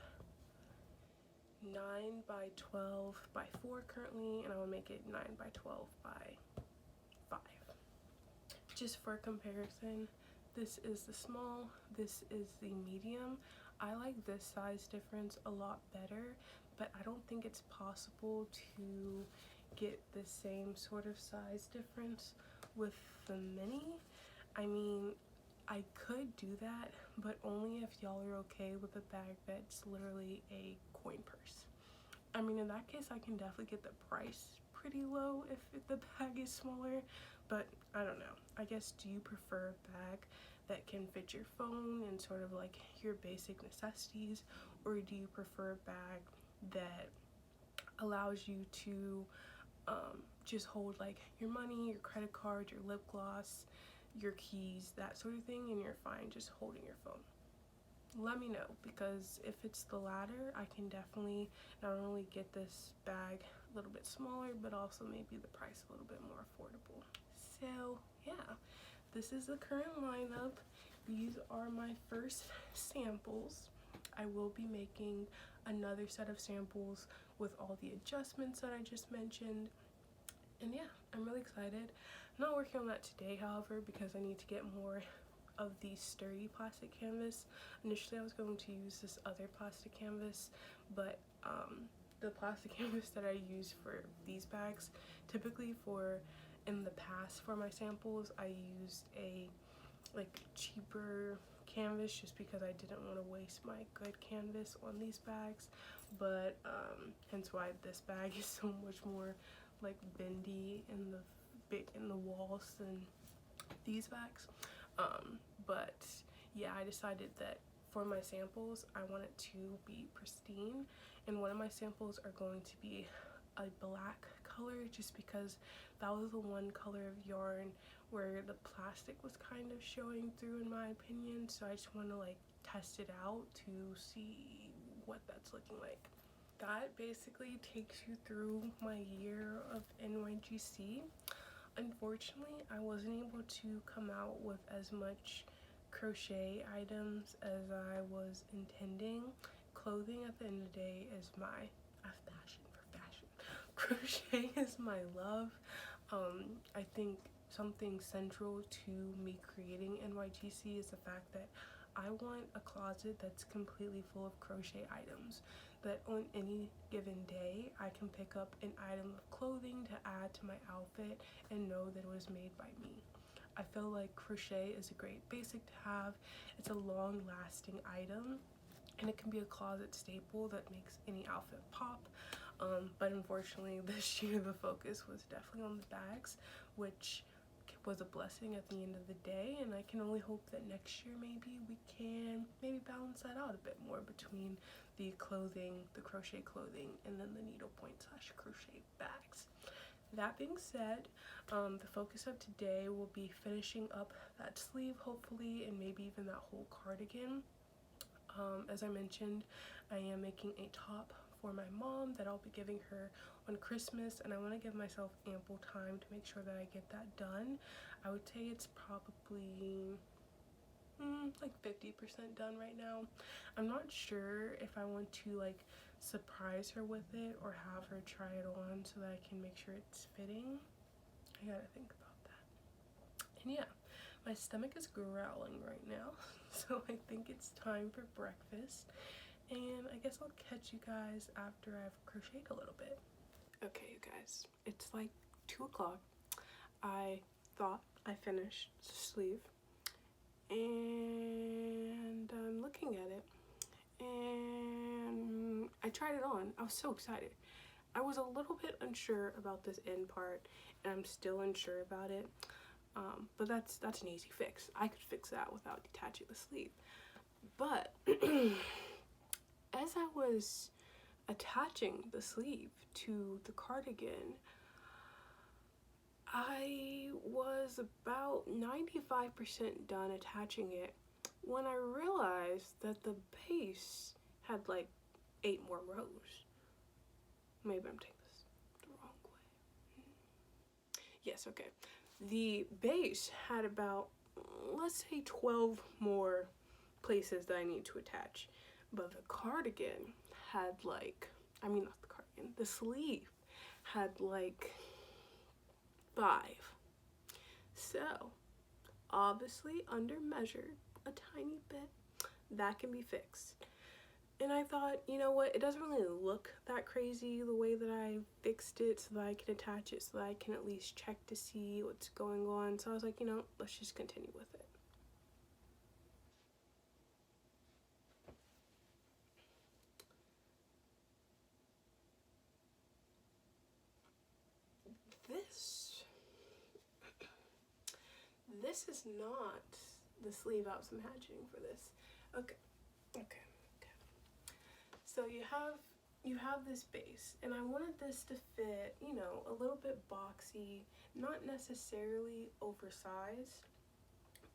9 by 12 by 4 currently, and I will make it 9 by 12 by 5. Just for comparison, this is the small, this is the medium. I like this size difference a lot better, but I don't think it's possible to get the same sort of size difference with the mini. I mean, I could do that, but only if y'all are okay with a bag that's literally a coin purse. I mean, in that case, I can definitely get the price pretty low if the bag is smaller, but I don't know. I guess, do you prefer a bag that can fit your phone and sort of like your basic necessities, or do you prefer a bag that allows you to just hold like your money, your credit card, your lip gloss, your keys, that sort of thing, and you're fine just holding your phone? Let me know, because if it's the latter, I can definitely not only get this bag a little bit smaller, but also maybe the price a little bit more affordable. So yeah, this is the current lineup. These are my first samples. I will be making another set of samples with all the adjustments that I just mentioned. And yeah, I'm really excited. I'm not working on that today, however, because I need to get more of the sturdy plastic canvas. Initially I was going to use this other plastic canvas, but the plastic canvas that I use for these bags, typically for in the past for my samples I used a like cheaper canvas just because I didn't want to waste my good canvas on these bags, but hence why this bag is so much more like bendy in the walls than these bags. But yeah, I decided that for my samples I want it to be pristine, and one of my samples are going to be a black color just because that was the one color of yarn where the plastic was kind of showing through in my opinion, so I just want to like test it out to see what that's looking like. That basically takes you through my year of NYGC. Unfortunately, I wasn't able to come out with as much crochet items as I was intending. Clothing at the end of the day is my fashion for fashion. Crochet is my love. I think something central to me creating NYGC is the fact that I want a closet that's completely full of crochet items, that on any given day I can pick up an item of clothing to add to my outfit and know that it was made by me. I feel like crochet is a great basic to have. It's a long-lasting item and it can be a closet staple that makes any outfit pop. But unfortunately this year the focus was definitely on the bags, which was a blessing at the end of the day, and I can only hope that next year maybe we can balance that out a bit more between the clothing, the crochet clothing, and then the needlepoint / crochet bags. That being said, the focus of today will be finishing up that sleeve hopefully, and maybe even that whole cardigan. As I mentioned, I am making a top for my mom that I'll be giving her on Christmas, and I want to give myself ample time to make sure that I get that done. I would say it's probably like 50% done right now. I'm not sure if I want to like surprise her with it or have her try it on so that I can make sure it's fitting. I gotta think about that. And yeah, my stomach is growling right now, so I think it's time for breakfast. And I guess I'll catch you guys after I've crocheted a little bit. Okay, you guys, it's like 2 o'clock. I thought I finished the sleeve, and I'm looking at it, and I tried it on. I was so excited. I was a little bit unsure about this end part, and I'm still unsure about it, but that's an easy fix. I could fix that without detaching the sleeve. But as I was attaching the sleeve to the cardigan, I was about 95% done attaching it when I realized that the base had like 8 more rows. Maybe I'm taking this the wrong way. Yes, okay. The base had about, let's say, 12 more places that I need to attach. But the cardigan had like, I mean not the cardigan, the sleeve had like 5. So obviously under measured a tiny bit. That can be fixed. And I thought, you know what, it doesn't really look that crazy the way that I fixed it, so that I can attach it, so that I can at least check to see what's going on. So I was like, you know, let's just continue with it. This is not the sleeve I was imagining for this. Okay. So you have this base, and I wanted this to fit, you know, a little bit boxy, not necessarily oversized,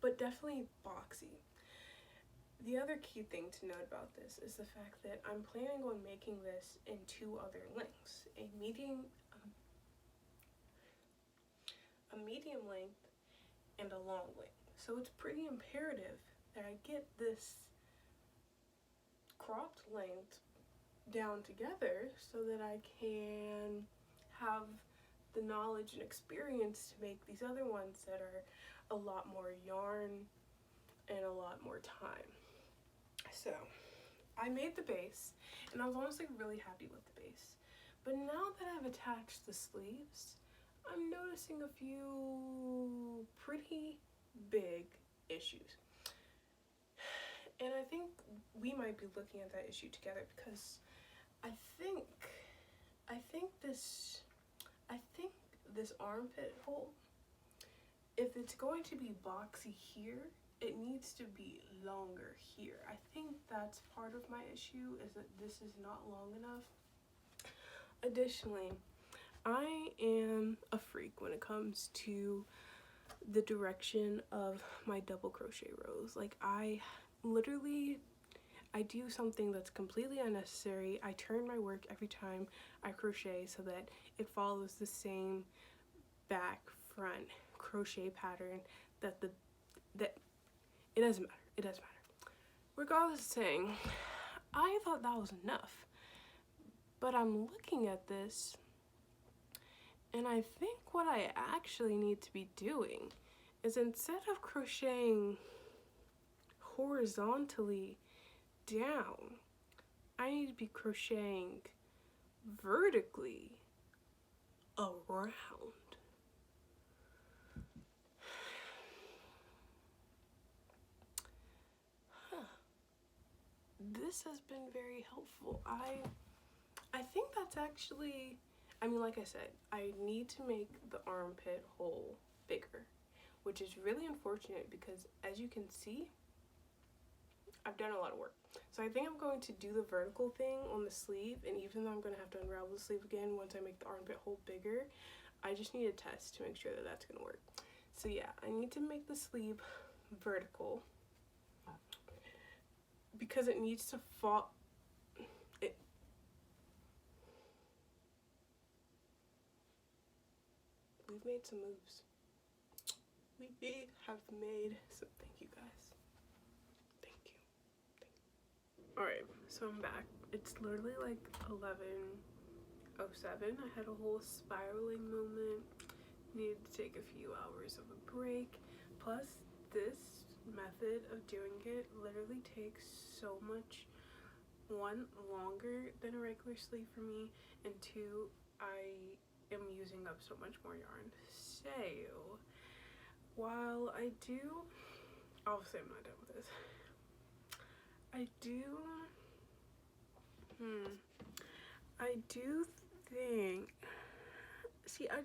but definitely boxy. The other key thing to note about this is the fact that I'm planning on making this in 2 other lengths, a medium length and a long length. So it's pretty imperative that I get this cropped length down together so that I can have the knowledge and experience to make these other ones that are a lot more yarn and a lot more time. So I made the base, and I was honestly really happy with the base. But now that I've attached the sleeves, I'm noticing a few pretty big issues. And I think we might be looking at that issue together because I think I think this I think this armpit hole, if it's going to be boxy here, it needs to be longer here. I think that's part of my issue, is that this is not long enough. Additionally, I am a freak when it comes to the direction of my double crochet rows. Like, I do something that's completely unnecessary. I turn my work every time I crochet so that it follows the same back front crochet pattern that it doesn't matter. Regardless of saying, I thought that was enough. But I'm looking at this and I think what I actually need to be doing is, instead of crocheting horizontally down, I need to be crocheting vertically around. This has been very helpful. I think that's actually, I mean, like I said, I need to make the armpit hole bigger, which is really unfortunate because, as you can see, I've done a lot of work. So I think I'm going to do the vertical thing on the sleeve, and even though I'm going to have to unravel the sleeve again once I make the armpit hole bigger, I just need a test to make sure that that's going to work. So yeah, I need to make the sleeve vertical because it needs to fall. We've made some moves. We have made some. Thank you guys. Thank you. Alright, so I'm back. It's literally like 11:07. I had a whole spiraling moment. Needed to take a few hours of a break. Plus, this method of doing it literally takes so much, one, longer than a regular sleeve for me, and two, I am using up so much more yarn. So while obviously I'm not done with this. I do think, see, I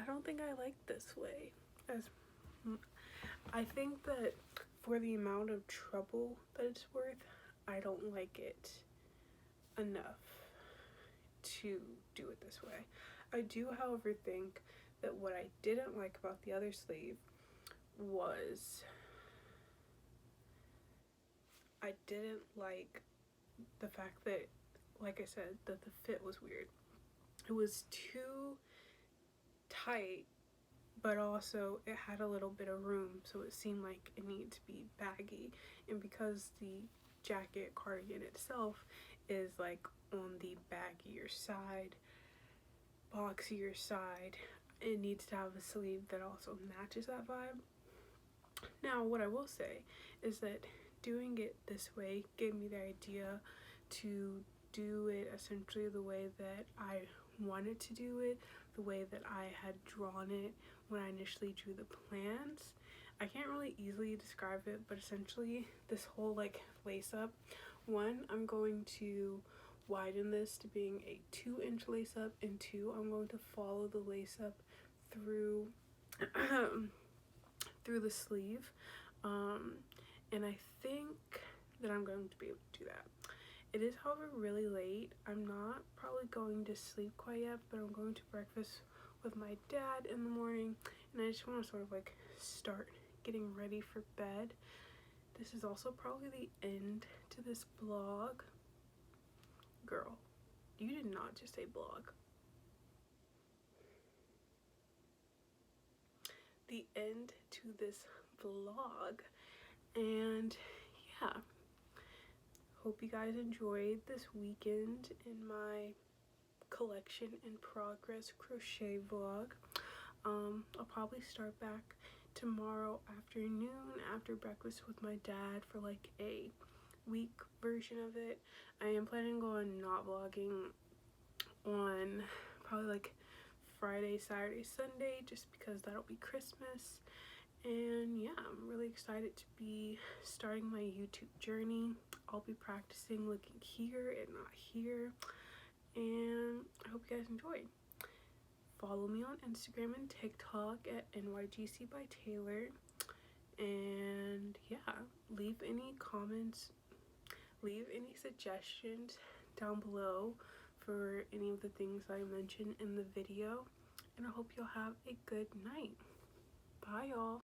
don't think I like this way. I think that for the amount of trouble that it's worth, I don't like it enough to do it this way. I do, however, think that what I didn't like about the other sleeve was I didn't like the fact that, like I said, that the fit was weird. It was too tight, but also it had a little bit of room, so it seemed like it needed to be baggy. And because the jacket cardigan itself is like on the baggier side, boxier side, it needs to have a sleeve that also matches that vibe. Now, what I will say is that doing it this way gave me the idea to do it essentially the way that I wanted to do it, the way that I had drawn it when I initially drew the plans. I can't really easily describe it, but essentially this whole like lace up, one, I'm going to widen this to being a 2-inch lace up, and two, I'm going to follow the lace up through through the sleeve, and I think that I'm going to be able to do that. It is, however, really late. I'm not probably going to sleep quite yet, but I'm going to breakfast with my dad in the morning, and I just want to sort of like start getting ready for bed. This is also probably the end to this vlog. Girl, you did not just say blog. The end to this vlog, and yeah, hope you guys enjoyed this weekend in my collection in progress crochet vlog. I'll probably start back tomorrow afternoon after breakfast with my dad for like a week version of it. I am planning on not vlogging on probably like Friday, Saturday, Sunday, just because that'll be Christmas. And yeah, I'm really excited to be starting my YouTube journey. I'll be practicing looking here and not here, and I hope you guys enjoyed. Follow me on Instagram and TikTok at NYGC by Taylor. And yeah, leave any comments, leave any suggestions down below for any of the things I mentioned in the video. And I hope you'll have a good night. Bye, y'all.